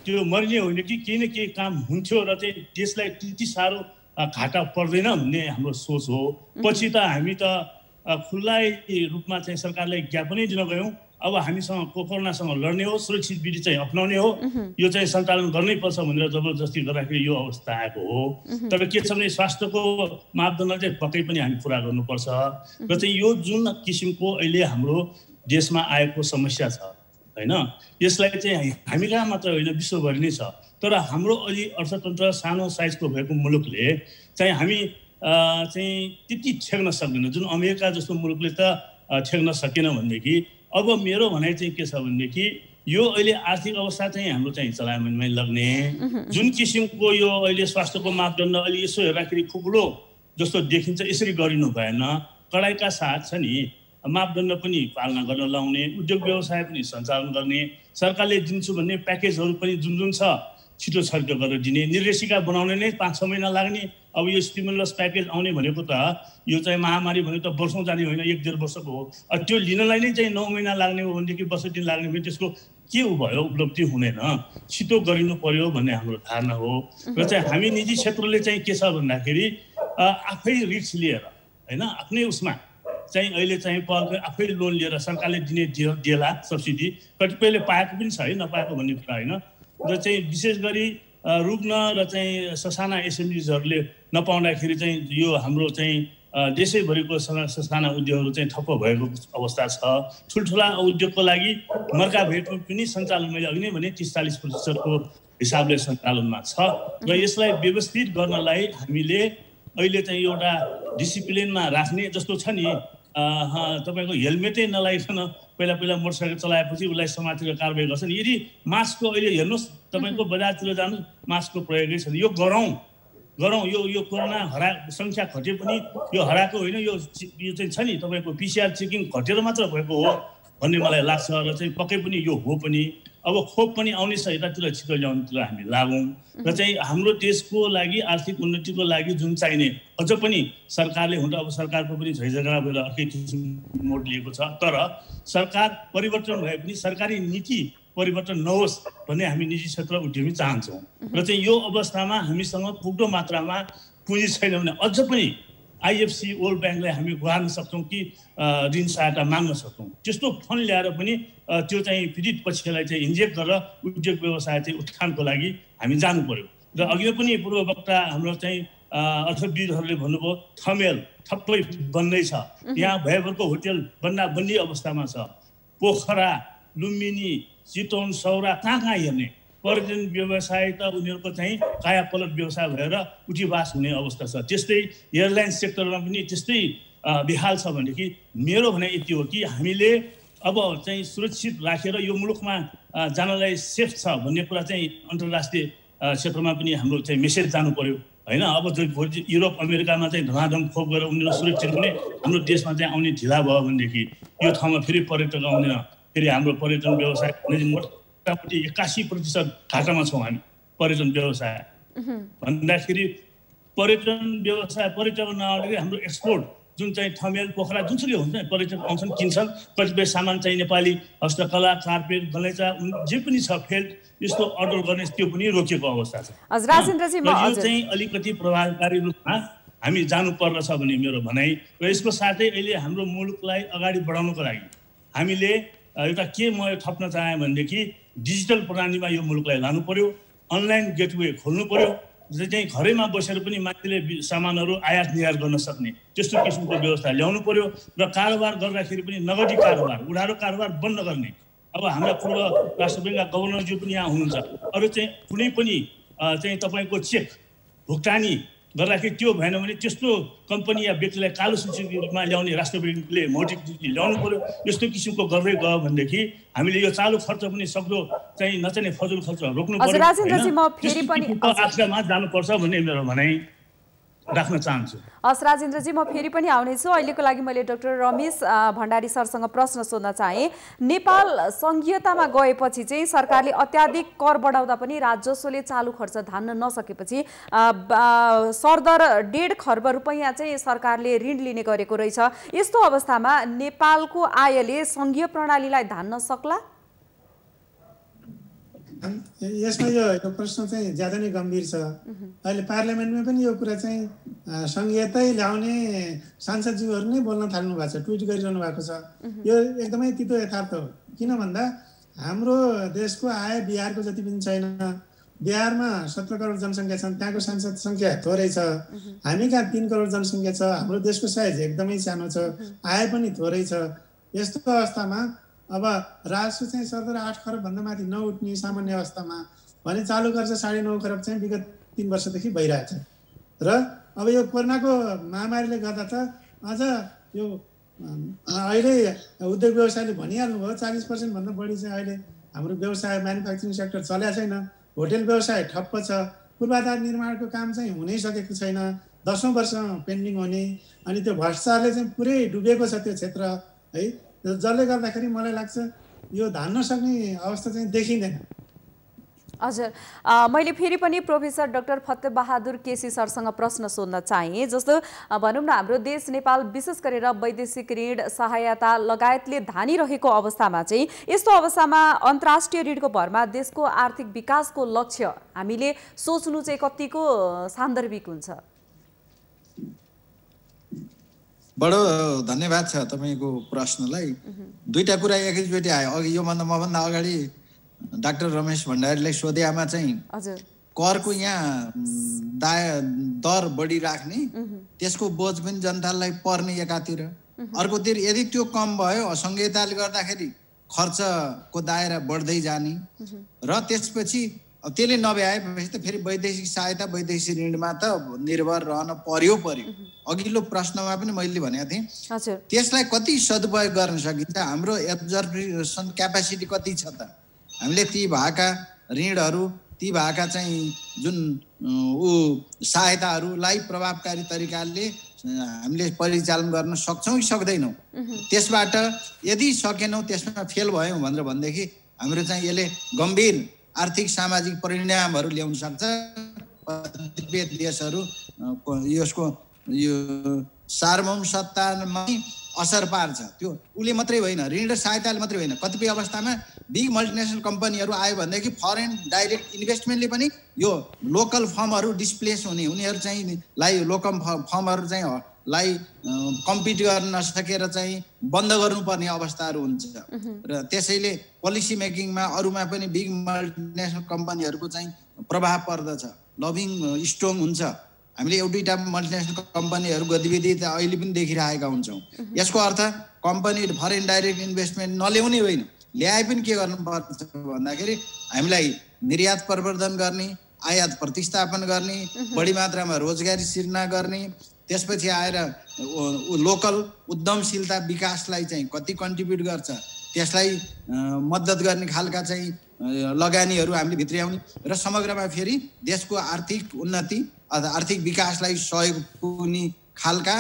त्यो मर्ने होइन कि केही न केही काम हुन्थ्यो र चाहिँ देशलाई त्यति साह्रो घाटा पर्दैन भन्ने हाम्रो सोच हो। पछि त हामी त खुल्लै रूपमा चाहिँ सरकारलाई ज्ञापनै दिन गयौँ। अब हामीसँग कोरोनासँग लड्ने हो, सुरक्षित विधि चाहिँ अपनाउने हो, यो चाहिँ सञ्चालन गर्नै पर्छ भनेर जबरजस्ती गर्दाखेरि यो अवस्था आएको हो। तर के छ भने स्वास्थ्यको मापदण्ड चाहिँ पक्कै पनि हामी पुरा गर्नुपर्छ र चाहिँ यो जुन किसिमको अहिले हाम्रो देशमा आएको समस्या छ होइन, यसलाई चाहिँ हामी कहाँ मात्र होइन विश्वभरि नै छ। तर हाम्रो अलि अर्थतन्त्र सानो साइजको भएको मुलुकले चाहिँ हामी चाहिँ त्यति छेक्न सक्दैन, जुन अमेरिका जस्तो मुलुकले त छेक्न सकेन भनेदेखि अब मेरो भनाइ चाहिँ के छ भनेदेखि यो अहिले आर्थिक अवस्था चाहिँ हाम्रो चाहिँ चलायमानमै लग्ने जुन किसिमको यो अहिले स्वास्थ्यको मापदण्ड अहिले यसो हेर्दाखेरि खुकुलो जस्तो देखिन्छ, यसरी गरिनु भएन। कडाइका साथ छ नि मापदण्ड पनि पालना गर्न लाउने, उद्योग व्यवसाय पनि सञ्चालन गर्ने, सरकारले दिन्छु भन्ने प्याकेजहरू पनि जुन जुन छ छिटो छर्क गरेर दिने, निर्देशिका बनाउने नै 5-6 महिना लाग्ने। अब यो स्टिमुलस प्याकेज आउने भनेको त यो चाहिँ महामारी भनेको त वर्षौँ जाने होइन, 1-1.5 वर्षको हो। त्यो लिनलाई नै चाहिँ 9 महिना लाग्ने हो भनेदेखि 62 दिन लाग्ने भने त्यसको के भयो, उपलब्धि हुँदैन। छिटो गरिनु पर्यो भन्ने हाम्रो धारणा हो। र चाहिँ हामी निजी क्षेत्रले चाहिँ के छ भन्दाखेरि आफै रिस्क लिएर होइन आफ्नै उसमा चाहिँ अहिले चाहिँ आफै लोन लिएर सरकारले दिने देला सब्सिडी, कतिपयले पाएको पनि छ है, नपाएको भन्ने कुरा होइन। र चाहिँ विशेष गरी रुग्न र चाहिँ ससाना एसएमइजहरूले नपाउँदाखेरि चाहिँ यो हाम्रो चाहिँ देशैभरिको ससाना उद्योगहरू चाहिँ ठप्प भएको अवस्था छ। ठुल्ठुला उद्योगको लागि मर्का भेटमा पनि सञ्चालन मैले अघि नै भने 30-40% हिसाबले सञ्चालनमा छ। र यसलाई व्यवस्थित गर्नलाई हामीले अहिले चाहिँ एउटा डिसिप्लिनमा राख्ने जस्तो छ नि, तपाईँको हेलमेटै नलाइकन पहिला मोटरसाइकल चलाएपछि उसलाई समातेर कारबाही गर्छन्। यदि मास्कको अहिले हेर्नुहोस् तपाईँको बजारतिर जानुहोस् मास्कको प्रयोगै छैन। यो गरौँ यो कोरोना सङ्ख्या घटे पनि यो हराएको होइन, यो चाहिँ छ नि तपाईँको पिसिआर चेकिङ घटेर मात्र भएको हो भन्ने मलाई लाग्छ। र चाहिँ पक्कै पनि यो हो पनि। अब खोप पनि आउने छ, यतातिर छिटो ल्याउनुतिर हामी लागौँ र चाहिँ हाम्रो देशको लागि आर्थिक उन्नतिको लागि जुन चाहिने अझ पनि सरकारले हुन त अब सरकारको पनि झैझगडा भएर अर्कै किसिमको मोड लिएको छ। तर सरकार परिवर्तन भए पनि सरकारी नीति परिवर्तन नहोस् भन्ने हामी निजी क्षेत्र उद्यमी चाहन्छौँ। र चाहिँ यो अवस्थामा हामीसँग पुग्दो मात्रामा पुँजी छैन भने अझ पनि आइएफसी वर्ल्ड ब्याङ्कलाई हामी गुहार्न सक्छौँ कि ऋण सहायता माग्न सक्छौँ। त्यस्तो फन्ड ल्याएर पनि त्यो चाहिँ पीडित पक्षलाई चाहिँ इन्जेक्ट गरेर उद्योग व्यवसाय चाहिँ उत्थानको लागि हामी जानु पर्यो। र अघि पनि पूर्व वक्ता हाम्रो चाहिँ अर्थविदहरूले भन्नुभयो ठप्पै बन्दैछ। यहाँ भयभरको होटल बन्ने अवस्थामा छ। पोखरा, लुम्बिनी, चितवन, सौरा कहाँ हेर्ने? पर्यटन व्यवसाय त उनीहरूको चाहिँ कायापलट व्यवसाय भएर उठीवास हुने अवस्था छ। त्यस्तै एयरलाइन सेक्टरमा पनि त्यस्तै बेहाल छ भनेदेखि मेरो भनाइ यति हो कि हामीले अब चाहिँ सुरक्षित राखेर यो मुलुकमा जानलाई सेफ छ भन्ने कुरा चाहिँ अन्तर्राष्ट्रिय क्षेत्रमा पनि हाम्रो चाहिँ मेसेज जानु पर्यो हैन। अब युरोप अमेरिकामा चाहिँ धमाधम खोप गरेर उनीहरू सुरक्षित हुने, हाम्रो देशमा चाहिँ आउने ढिला भयो भनेदेखि यो ठाउँमा फेरि पर्यटक आउँदैन, फेरि हाम्रो पर्यटन व्यवसाय मोटामोटी 81% घाटामा छौँ हामी। पर्यटन व्यवसाय भन्दाखेरि पर्यटन व्यवसाय पर्यटक नआउँदाखेरि हाम्रो एक्सपोर्ट जुन चाहिँ ठमेल, पोखरा जुनसुकै हुन्छ पर्यटक आउँछन्, किन्छन्। कतिपय सामान चाहिँ नेपाली हस्तकला, कार्पेट, गलैँचा जे पनि छ फेल्ट यस्तो अर्डर गर्ने त्यो पनि रोकिएको अवस्था छ। यो चाहिँ अलिकति प्रभावकारी रूपमा हामी जानु पर्दछ भन्ने मेरो भनाइ र यसको साथै अहिले हाम्रो मुलुकलाई अगाडि बढाउनको लागि हामीले एउटा के म थप्न चाहे भनेदेखि डिजिटल प्रणालीमा यो मुलुकलाई लानु पर्यो, अनलाइन गेटवे खोल्नु पर्यो, चाहिँ घरैमा बसेर पनि मान्छेले सामानहरू आयात निर्यात गर्न सक्ने त्यस्तो किसिमको व्यवस्था ल्याउनु पर्यो र कारोबार गर्दाखेरि पनि नगदी कारोबार, उधारो कारोबार बन्द गर्ने। अब हाम्रा पूर्व राष्ट्रपतिका गभर्नरज्यू पनि यहाँ हुनुहुन्छ। अरू चाहिँ कुनै पनि चाहिँ तपाईँको चेक भुक्तानी गर्दाखेरि त्यो भएन भने त्यस्तो कम्पनी या व्यक्तिलाई कालो सूचीमा ल्याउने राष्ट्रपतिले मौद्रिक नीति ल्याउनु पर्यो। यस्तो किसिमको गर्दै गयो भनेदेखि हामीले यो चालु खर्च पनि सक्दो चाहिँ नचाहिने फजुल खर्च रोक्नु पर्यो। आश्रममा जानुपर्छ भन्ने मेरो भनाइ राख्न चाहन्छु। हस् राजेन्द्रजी, म फेरि पनि आउनेछु। अहिलेको लागि मैले डाक्टर रमेश भण्डारी सरसँग प्रश्न सोध्न चाहे। नेपाल संघीयतामा गएपछि चाहिँ सरकारले अत्याधिक कर बढाउँदा पनि राजस्वले चालु खर्च धान्न नसकेपछि सरदर 1.5 खर्ब रुपैयाँ चाहिँ सरकारले ऋण लिने गरेको रहेछ। यस्तो अवस्थामा नेपालको आयले संघीय प्रणालीलाई धान्न सक्ला? यसमा यो प्रश्न चाहिँ ज्यादा नै गम्भीर छ। अहिले पार्लियामेन्टमा पनि यो कुरा चाहिँ संघीयतै ल्याउने सांसदज्यूहरू नै बोल्न थाल्नु भएको छ, ट्विट गरिरहनु भएको छ। यो एकदमै तितो यथार्थ हो। किन भन्दा हाम्रो देशको आय बिहारको जति पनि छैन। बिहारमा 17 करोड जनसङ्ख्या छन्, त्यहाँको सांसद सङ्ख्या थोरै छ। हामी कहाँ 3 करोड जनसङ्ख्या छ, हाम्रो देशको साइज एकदमै सानो छ, आय पनि थोरै छ। यस्तो अवस्थामा अब राजस्व चाहिँ सरदर 8 खरब भन्दा माथि नउठ्ने सामान्य अवस्थामा भने चालु खर्च 9.5 खरब चाहिँ विगत 3 वर्षदेखि भइरहेछ। र अब यो कोरोनाको महामारीले गर्दा त अझ यो अहिले उद्योग व्यवसायले भनिहाल्नुभयो 40% भन्दा बढी चाहिँ अहिले हाम्रो व्यवसाय म्यानुफ्याक्चरिङ सेक्टर चलेको छैन। होटल व्यवसाय ठप्प छ। पूर्वाधार निर्माणको काम चाहिँ हुनै सकेको छैन, 10औं वर्ष पेन्डिङ हुने। अनि त्यो भ्रष्टाचारले चाहिँ पुरै डुबेको छ त्यो क्षेत्र है। जसले गर्दाखेरि मलाई लाग्छ यो धान्न सक्ने अवस्था चाहिँ देखिँदैन। हजुर, मैले फेरि पनि प्रोफेसर डाक्टर फतेबहादुर केसी सरसँग प्रश्न सोध्न चाहे। जस्तो भनौँ न हाम्रो देश नेपाल विशेष गरेर वैदेशिक ऋण सहायता लगायतले धानिरहेको अवस्थामा चाहिँ यस्तो अवस्थामा अन्तर्राष्ट्रिय ऋणको भरमा देशको आर्थिक विकासको लक्ष्य हामीले सोच्नु चाहिँ कतिको सान्दर्भिक हुन्छ? बडो धन्यवाद छ तपाईँको प्रश्नलाई। दुईटा कुरा एकैचोटि आयो। अघि योभन्दा मभन्दा अगाडि डाक्टर रमेश भण्डारीलाई सोधेमा चाहिँ करको यहाँ दर बढी राख्ने, त्यसको बोझ पनि जनतालाई पर्ने एकातिर, अर्कोतिर यदि त्यो कम भयो असंघीयताले गर्दाखेरि खर्चको दायरा बढ्दै जाने र त्यसपछि त्यसले नभ्याएपछि त फेरि वैदेशिक सहायता वैदेशिक ऋणमा त निर्भर रहन पर्यो। अघिल्लो प्रश्नमा पनि मैले भनेको थिएँ त्यसलाई कति सदुपयोग गर्न सकिन्छ, हाम्रो एब्जर्भेसन क्यापासिटी कति छ त, हामीले ती भएका ऋणहरू ती भएका चाहिँ जुन सहायताहरूलाई प्रभावकारी तरिकाले हामीले परिचालन गर्न सक्छौँ कि सक्दैनौँ। त्यसबाट यदि सकेनौँ, त्यसमा फेल भयौँ भनेर भनेदेखि हाम्रो चाहिँ यसले गम्भीर आर्थिक सामाजिक परिणामहरू ल्याउन सक्छ। कतिपय देशहरू यसको यो सार्वभौम सत्तामा असर पार्छ। त्यो उसले मात्रै होइन, ऋण र सहायताले मात्रै होइन, कतिपय अवस्थामा बिग मल्टिनेसनल कम्पनीहरू आयो भनेदेखि फरेन डाइरेक्ट इन्भेस्टमेन्टले पनि यो लोकल फर्महरू डिस्प्लेस हुने, उनीहरू चाहिँ लोकल फर्महरू चाहिँ लाई कम्पिट गर्न नसकेर चाहिँ बन्द गर्नुपर्ने अवस्थाहरू हुन्छ। र त्यसैले पोलिसी मेकिङमा अरूमा पनि बिग मल्टिनेसनल कम्पनीहरूको चाहिँ प्रभाव पर्दछ, लबिङ स्ट्रङ हुन्छ। हामीले एउटैटा मल्टिनेसनल कम्पनीहरू गतिविधि त अहिले पनि देखिरहेका हुन्छौँ। यसको अर्थ कम्पनी फरेन डाइरेक्ट इन्भेस्टमेन्ट नल्याउने होइन, ल्याए पनि के गर्नुपर्छ भन्दाखेरि हामीलाई निर्यात प्रवर्धन गर्ने, आयात प्रतिस्थापन गर्ने, बढी मात्रामा रोजगारी सिर्जना गर्ने, त्यसपछि आएर लोकल उद्यमशीलता विकासलाई चाहिँ कति कन्ट्रिब्युट गर्छ त्यसलाई मद्दत गर्ने खालका चाहिँ लगानीहरू हामीले भित्र्याउने र समग्रमा फेरि देशको आर्थिक उन्नति अथवा आर्थिक विकासलाई सहयोग पुग्ने खालका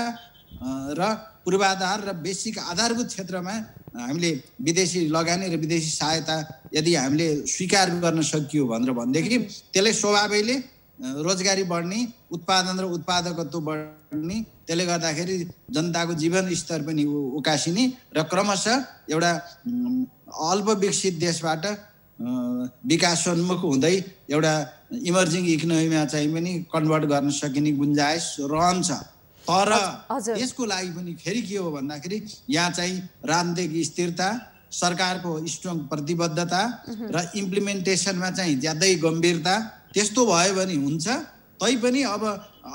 र पूर्वाधार र बेसिक आधारभूत क्षेत्रमा हामीले विदेशी लगानी र विदेशी सहायता यदि हामीले स्वीकार गर्न सकियो भनेदेखि त्यसले स्वभावैले रोजगारी बढ्ने, उत्पादन र उत्पादकत्व बढ्ने, त्यसले गर्दाखेरि जनताको जीवन स्तर पनि उकासिने र क्रमशः एउटा अल्प विकसित देशबाट विकासोन्मुख हुँदै एउटा इमर्जिङ इकोनोमीमा चाहिँ पनि कन्भर्ट गर्न सकिने गुन्जाइस रहन्छ। तर यसको लागि पनि फेरि के हो भन्दाखेरि यहाँ चाहिँ राजनीतिक स्थिरता, सरकारको स्ट्रङ प्रतिबद्धता र इम्प्लिमेन्टेसनमा चाहिँ ज्यादै गम्भीरता त्यस्तो भयो भने हुन्छ। तैपनि अब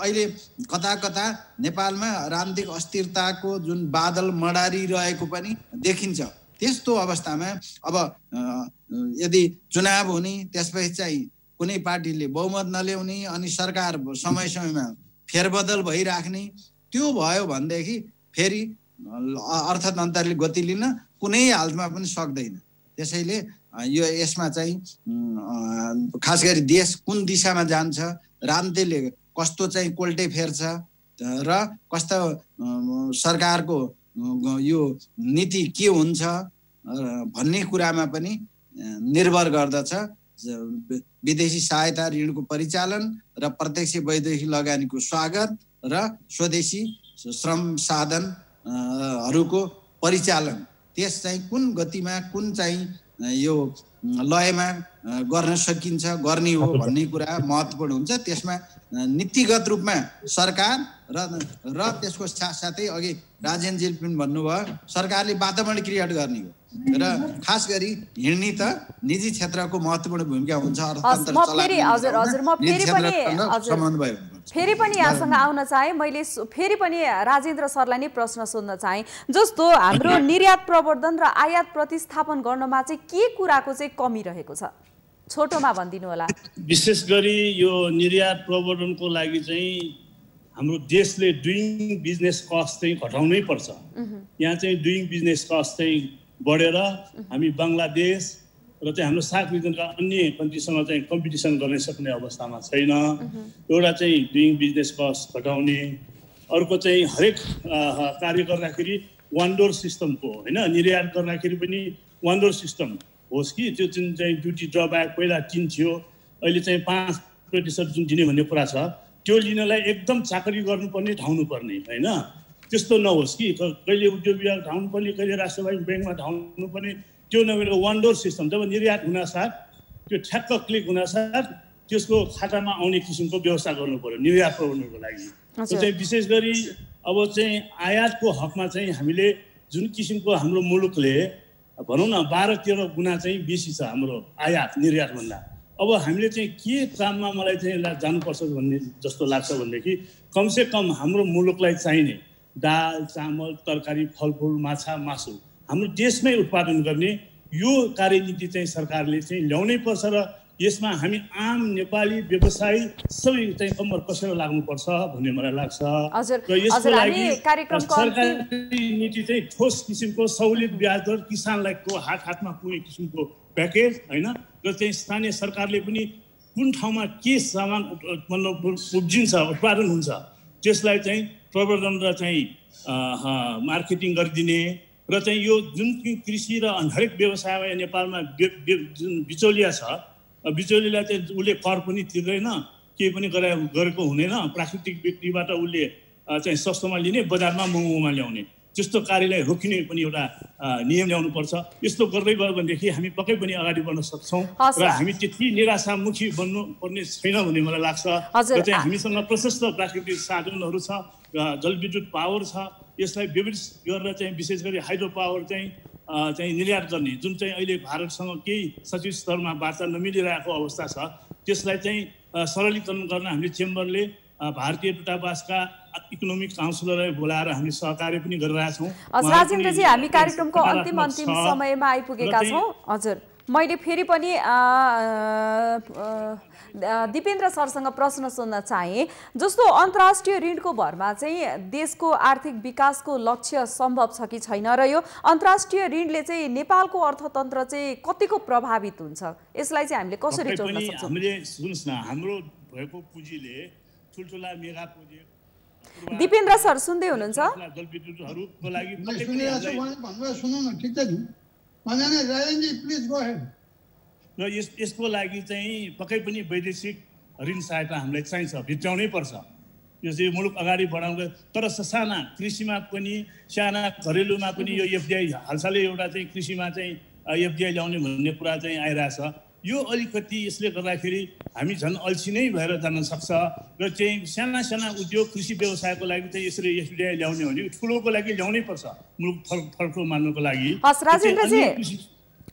अहिले कता कता नेपालमा राजनीतिक अस्थिरताको जुन बादल मडारिरहेको पनि देखिन्छ। त्यस्तो अवस्थामा अब यदि चुनाव हुने, त्यसपछि चाहिँ कुनै पार्टीले बहुमत नल्याउने अनि सरकार समय समयमा फेरबदल भइराख्ने, त्यो भयो भनेदेखि फेरि अर्थतन्त्रले गति लिन कुनै हालतमा पनि सक्दैन। त्यसैले यो यसमा चाहिँ खास गरी देश कुन दिशामा जान्छ, राजनीतिले कस्तो चाहिँ कोल्टे फेर्छ र कस्तो सरकारको यो नीति के हुन्छ भन्ने कुरामा पनि निर्भर गर्दछ। विदेशी सहायता ऋणको परिचालन र प्रत्यक्ष वैदेशिक लगानीको स्वागत र स्वदेशी श्रम साधनहरूको परिचालन, त्यस चाहिँ कुन गतिमा, कुन चाहिँ यो लयमा गर्न सकिन्छ, गर्ने हो भन्ने कुरा महत्त्वपूर्ण हुन्छ। त्यसमा नीतिगत रूपमा सरकार र त्यसको साथसाथै अघि राजेनजी पनि भन्नुभयो, सरकारले वातावरण क्रिएट गर्ने हो र खास गरी हिँड्ने त निजी क्षेत्रको महत्त्वपूर्ण भूमिका हुन्छ। फेरि पनि यहाँसँग आउन चाहे, मैले फेरि पनि राजेन्द्र सरलाई नै प्रश्न सोध्न चाहे। जस्तो हाम्रो निर्यात प्रवर्धन र आयात प्रतिस्थापन गर्नमा चाहिँ के कुराको चाहिँ कमी रहेको छ, छोटोमा भनिदिनु होला। विशेष गरी यो निर्यात प्रवर्धनको लागि चाहिँ हाम्रो देशले डुइङ बिजनेस कस्ट चाहिँ घटाउनै पर्छ। यहाँ चाहिँ डुइङ बिजनेस कस्ट चाहिँ बढेर हामी बङ्गलादेश र चाहिँ हाम्रो सार्क रिजनका अन्य कन्ट्रीसँग चाहिँ कम्पिटिसन गर्न सक्ने अवस्थामा छैन। एउटा चाहिँ डुइङ बिजनेस कस्ट घटाउने, अर्को चाहिँ हरेक कार्य गर्दाखेरि वान डोर सिस्टमको होइन, निर्यात गर्दाखेरि पनि वान डोर सिस्टम होस् कि त्यो जुन चाहिँ ड्युटी ड्रब्याक पहिला 3 थियो, अहिले चाहिँ 5% जुन दिने भन्ने कुरा छ, त्यो लिनलाई एकदम चाकरी गर्नुपर्ने, ढाउनुपर्ने होइन, त्यस्तो नहोस् कि कहिले उद्योग विभाग ढाउनुपर्ने, कहिले राष्ट्रवादी ब्याङ्कमा ढाउनुपर्ने, त्यो नभएर वान डोर सिस्टम। जब निर्यात हुनासाथ त्यो ठ्याक्क क्लिक हुनासाथ त्यसको खातामा आउने किसिमको व्यवस्था गर्नु पर्यो निर्यात प्रवर्धनको लागि। त्यो चाहिँ विशेष गरी अब चाहिँ आयातको हकमा चाहिँ हामीले जुन किसिमको हाम्रो मुलुकले भनौँ न 12-13 गुणा चाहिँ बेसी छ हाम्रो आयात निर्यातभन्दा। अब हामीले चाहिँ के काममा मलाई चाहिँ जानुपर्छ भन्ने जस्तो लाग्छ भनेदेखि कमसेकम हाम्रो मुलुकलाई चाहिने दाल, चामल, तरकारी, फलफुल, माछा, मासु हाम्रो देशमै उत्पादन गर्ने यो कार्यनीति चाहिँ सरकारले चाहिँ ल्याउनै पर्छ र यसमा हामी आम नेपाली व्यवसायी सबै चाहिँ कम्मर कसेर लाग्नुपर्छ भन्ने मलाई लाग्छ। र यसको लागि सरकारी नीति चाहिँ ठोस किसिमको सहुलियत ब्याज दर किसानलाई को हातमा पुग्ने किसिमको प्याकेज होइन, र चाहिँ स्थानीय सरकारले पनि कुन ठाउँमा के सामान मतलब उब्जिन्छ, उत्पादन हुन्छ त्यसलाई चाहिँ प्रवर्धन र चाहिँ मार्केटिङ गरिदिने र चाहिँ यो जुन कृषि र हरेक व्यवसायमा नेपालमा जुन बिचौलिया छ, बिचौलियालाई चाहिँ उसले कर पनि तिर्दैन, केही पनि गरेको हुँदैन, प्राकृतिक व्यक्तिबाट उसले चाहिँ सस्तोमा लिने, बजारमा महँगोमा ल्याउने, त्यस्तो कार्यलाई रोकिने पनि एउटा नियम ल्याउनुपर्छ। यस्तो गर्दै गयो भनेदेखि हामी पक्कै पनि अगाडि बढ्न सक्छौँ र हामी त्यति निराशामुखी बन्नु पर्ने छैन भन्ने मलाई लाग्छ। र चाहिँ हामीसँग प्रशस्त प्राकृतिक साधनहरू छ, जलविद्युत पावर छ, यसलाई व्यवस्थित गरेर चाहिँ विशेष गरी हाइड्रो पावर चाहिँ निर्यात गर्ने, जुन चाहिँ अहिले भारतसँग केही सचिव स्तरमा वार्ता नमिलिरहेको अवस्था छ, त्यसलाई चाहिँ सरलीकरण गर्न हामीले चेम्बरले भारतीय दूतावासका इकोनोमिक काउन्सिलरलाई बोलाएर हामी सहकार्य पनि गरिरहेका छौँ। राजेन्द्रजी, हामी कार्यक्रमको अन्तिम समयमा आइपुगेका छौँ। हजुर, मैले फेरि पनि दिपेन्द्र सरसँग प्रश्न सोध्न चाहे, जस्तो अन्तर्राष्ट्रिय ऋणको भरमा चाहिँ देशको आर्थिक विकासको लक्ष्य सम्भव छ कि छैन, र यो अन्तर्राष्ट्रिय ऋणले चाहिँ नेपालको अर्थतन्त्र चाहिँ कतिको प्रभावित हुन्छ, यसलाई चाहिँ हामीले कसरी जोड्न सक्छौँ? हामीले सुन्नुहोस् न, हाम्रो भएको पुँजीले ठुल्ठुला मेगा प्रोजेक्ट। दिपेन्द्र सर सुन्दै हुनुहुन्छ? जलविद्युतहरूको लागि सुनौ न, ठिक छ नि, राजेन्द्रजी प्लिज गो अहेड। र यसको लागि चाहिँ पक्कै पनि वैदेशिक ऋण सहायता हामीलाई चाहिन्छ, भित्राउनै पर्छ। यो चाहिँ मुलुक अगाडि बढाउन, तर ससाना कृषिमा पनि, साना घरेलुमा पनि यो एफडिआई हालसालै एउटा चाहिँ कृषिमा चाहिँ एफडिआई ल्याउने भन्ने कुरा चाहिँ आइरहेछ। यो अलिकति यसले गर्दाखेरि हामी झन् अल्छी नै भएर जान सक्छ, र चाहिँ साना साना उद्योग कृषि व्यवसायको लागि चाहिँ यसरी एफडिआई ल्याउने हो भने ठुलोको लागि ल्याउनै पर्छ, मुलुक फर्को मान्नुको लागि। राजेन्द्रजी,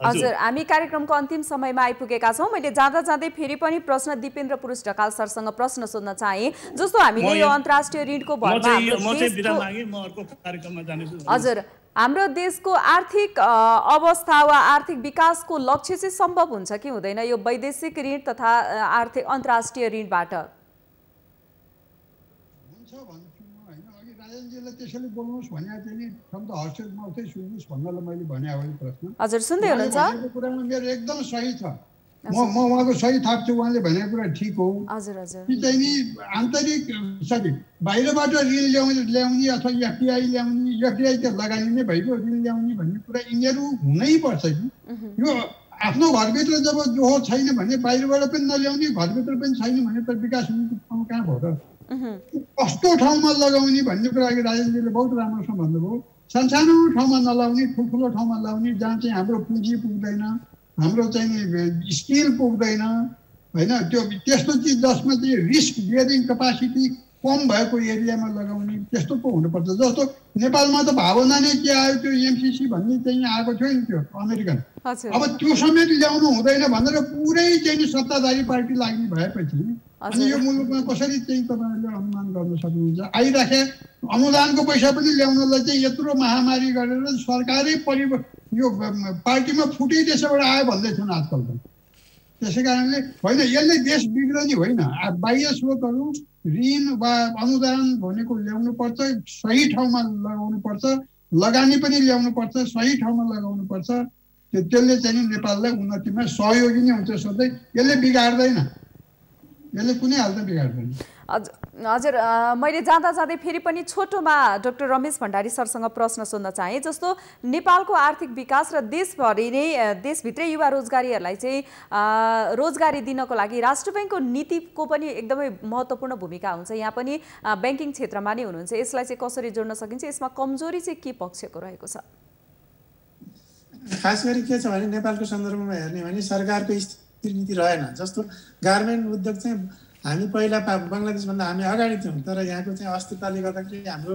हजुर, हामी कार्यक्रमको अन्तिम समयमा आइपुगेका छौँ। मैले जाँदा जाँदै फेरि पनि प्रश्न दिपेन्द्र पुरुष ढकाल सरसँग प्रश्न सोध्न चाहे, जस्तो हामीले यो अन्तर्राष्ट्रिय ऋणको भरमा हजुर हाम्रो देशको आर्थिक अवस्था वा आर्थिक विकासको लक्ष्य चाहिँ सम्भव हुन्छ कि हुँदैन यो वैदेशिक ऋण तथा आर्थिक अन्तर्राष्ट्रिय ऋणबाट? हुन्छ भन्छु म, होइन अघि राजेन्द्रजीले त्यसैले बोल्नुहोस् भने चाहिँ नि फ्रम द हर्सेस माउथै सुन्नुहोस् भन्नलाई मैले भने हो प्रश्न। हजुर, सुन्दै हुनुहुन्छ? कुरामा मेरो एकदम सही छ, म उहाँको सही थाप्छु, उहाँले भनेको कुरा ठिक हो। हजुर हजुर, कि चाहिँ नि आन्तरिक बाहिरबाट ऋण ल्याउने अथवा एफडिआई ल्याउने, एफडिआई त लगानी नै भइगयो, ऋण ल्याउने भन्ने कुरा यिनीहरू हुनै पर्छ कि यो आफ्नो घरभित्र जब जो छैन भने बाहिरबाट पनि नल्याउने, घरभित्र पनि छैन भने त विकास हुने ठाउँ कहाँ भयो र? कस्तो ठाउँमा लगाउने भन्ने कुरा अघि राजेन्द्रजीले बहुत राम्रोसँग भन्नुभयो। सानसानो ठाउँमा नलाउने, ठुल्ठुलो ठाउँमा लाउने, जहाँ चाहिँ हाम्रो पुँजी पुग्दैन, हाम्रो चाहिँ स्किल पुग्दैन, होइन त्यो त्यस्तो चिज जसमा चाहिँ रिस्क बियरिङ क्यापासिटी कम भएको एरियामा लगाउने, त्यस्तो पो हुनुपर्छ। जस्तो नेपालमा त भावना नै के आयो, त्यो एमसिसी भन्ने चाहिँ आएको थियो नि, त्यो अमेरिकन, अब त्यो समेत ल्याउनु हुँदैन भनेर पुरै चाहिँ सत्ताधारी पार्टी लाग्ने भएपछि अनि यो मुलुकमा कसरी चाहिँ तपाईँहरूले अनुमान गर्न सक्नुहुन्छ? आइराखे अनुदानको पैसा पनि ल्याउनलाई चाहिँ यत्रो महामारी गरेर सरकारै यो पार्टीमा फुटै देशबाट आयो भन्दै छन् आजकल त। त्यसै कारणले होइन, यसले देश बिग्रने होइन, बाह्य स्रोतहरू ऋण वा अनुदान भनेको ल्याउनु पर्छ, सही ठाउँमा लगाउनु पर्छ, लगानी पनि ल्याउनु पर्छ, सही ठाउँमा लगाउनु पर्छ। त्यसले चाहिँ नेपाललाई उन्नतिमा सहयोगी नै हुन्छ सधैँ, यसले बिगार्दैन, यसले कुनै हालतमा बिगार्दैन। हजुर, मैले जाँदा जाँदै फेरि पनि छोटोमा डाक्टर रमेश भण्डारी सरसँग प्रश्न सोध्न चाहे, जस्तो नेपालको आर्थिक विकास र देशभरि नै देशभित्रै युवा रोजगारीहरूलाई चाहिँ रोजगारी दिनको लागि राष्ट्र ब्याङ्कको नीतिको पनि एकदमै महत्त्वपूर्ण भूमिका हुन्छ। यहाँ पनि ब्याङ्किङ क्षेत्रमा नै हुनुहुन्छ, यसलाई चाहिँ कसरी जोड्न सकिन्छ? यसमा कमजोरी चाहिँ के पक्षको रहेको छ? खास गरी के छ भने नेपालको सन्दर्भमा हेर्ने भने सरकारको स्थिर नीति रहेन। जस्तो गार्मेन्ट उद्योग चाहिँ हामी पहिला बङ्गलादेशभन्दा हामी अगाडि थियौँ, तर यहाँको चाहिँ अस्थिरताले गर्दाखेरि हाम्रो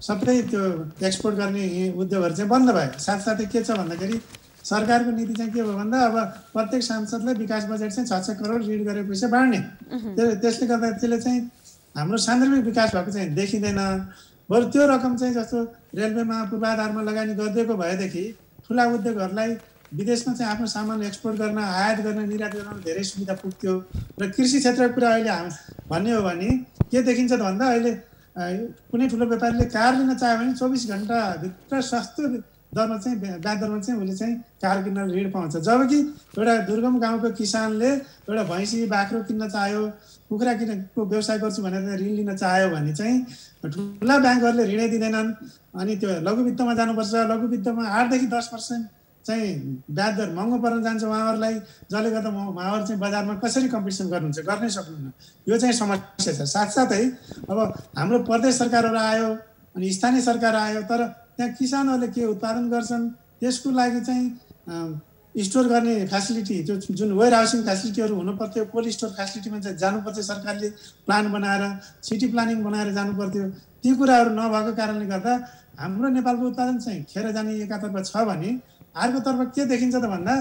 सबै त्यो एक्सपोर्ट गर्ने उद्योगहरू चाहिँ बन्द भयो। साथसाथै के छ भन्दाखेरि सरकारको नीति चाहिँ के भयो भन्दा अब प्रत्येक सांसदलाई विकास बजेट चाहिँ 6 करोड ऋण गरेर पैसा बाँड्ने, त्यसले गर्दा त्यसले चाहिँ हाम्रो सान्दर्भिक विकास भएको चाहिँ देखिँदैन। बरु त्यो रकम चाहिँ जस्तो रेलवेमा पूर्वाधारमा लगानी गरिदिएको भएदेखि ठुला उद्योगहरूलाई विदेशमा चाहिँ आफ्नो सामान एक्सपोर्ट गर्न, आयात गर्न, निर्यात गर्न धेरै सुविधा पुग्थ्यो। र कृषि क्षेत्रको कुरा अहिले भन्ने हो भने के देखिन्छ त भन्दा अहिले कुनै ठुलो व्यापारीले कार लिन चाह्यो भने 24 घण्टाभित्र सस्तो दरमा चाहिँ ब्याज दरमा चाहिँ उसले चाहिँ कार किन्न ऋण पाउँछ। जबकि एउटा दुर्गम गाउँको किसानले एउटा भैँसी बाख्रो किन्न चाह्यो, कुखुरा किनेको व्यवसाय गर्छु भनेर ऋण लिन चाह्यो भने चाहिँ ठुला ब्याङ्कहरूले ऋणै दिँदैनन्। अनि त्यो लघुवित्तमा जानुपर्छ, लघुवित्तमा 8 देखि 10% चाहिँ ब्याज दर महँगो पर्न जान्छ उहाँहरूलाई, जसले गर्दा उहाँहरू चाहिँ बजारमा कसरी कम्पिटिसन गर्नुहुन्छ, गर्नै सक्नुहुन्न। यो चाहिँ समस्या छ। साथसाथै अब हाम्रो प्रदेश सरकारहरू आयो अनि स्थानीय सरकार आयो, तर त्यहाँ किसानहरूले के उत्पादन गर्छन् त्यसको लागि चाहिँ स्टोर गर्ने फेसिलिटी, त्यो जुन वेयर हाउसिङ फेसिलिटीहरू हुनु पर्थ्यो, कोल्ड स्टोर फेसिलिटीमा चाहिँ जानुपर्थ्यो, सरकारले प्लान बनाएर सिटी प्लानिङ बनाएर जानु पर्थ्यो। ती कुराहरू नभएको कारणले गर्दा हाम्रो नेपालको उत्पादन चाहिँ खेर जाने एकातर्फ छ भने अर्कोतर्फ के देखिन्छ त भन्दा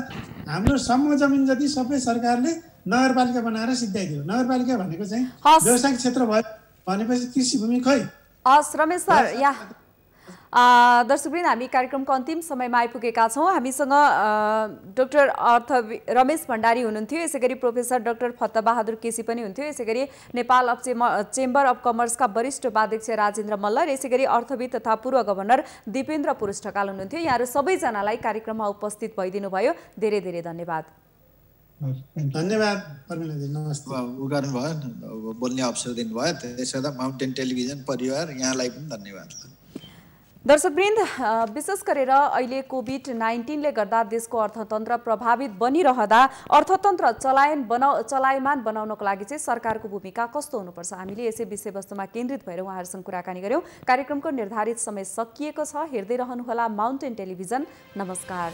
हाम्रो सम्म जमिन जति सबै सरकारले नगरपालिका बनाएर सिद्ध्याइदियो। नगरपालिका भनेको चाहिँ व्यावसायिक क्षेत्र भयो, भनेपछि कृषि भूमि खै। रमेश सर, यहाँ दर्शकवृन्द, हामी कार्यक्रमको अन्तिम समयमा आइपुगेका छौँ। हामीसँग डाक्टर रमेश भण्डारी हुनुहुन्थ्यो, यसै गरी प्रोफेसर डाक्टर फत्तबहादुर केसी पनि हुन्थ्यो, यसै गरी नेपाल अफ चेम्बर अफ कमर्सका वरिष्ठ उपाध्यक्ष राजेन्द्र मल्ल र यसै गरी अर्थविद तथा पूर्व गभर्नर दिपेन्द्र पुरुष ढकाल हुनुहुन्थ्यो। यहाँहरू सबैजनालाई कार्यक्रममा उपस्थित भइदिनु भयो, धेरै धेरै धन्यवाद। धन्यवाद पर्मिलाजी, नमस्ते। उ गर्नुभयो, बोल्ने अवसर दिनुभयो, त्यसो गर्दा माउन्टेन टेलिभिजन परिवार यहाँलाई पनि धन्यवाद। दर्शकवृन्द, विशेष गरेर अहिले कोभिड-19ले गर्दा देशको अर्थतन्त्र प्रभावित बनिरहँदा अर्थतन्त्र चलायमान बनाउनको लागि चाहिँ सरकारको भूमिका कस्तो हुनुपर्छ, हामीले यसै विषयवस्तुमा केन्द्रित भएर उहाँहरूसँग कुराकानी गर्यौँ। कार्यक्रमको निर्धारित समय सकिएको छ। हेर्दै रहनुहोला माउन्टेन टेलिभिजन। नमस्कार।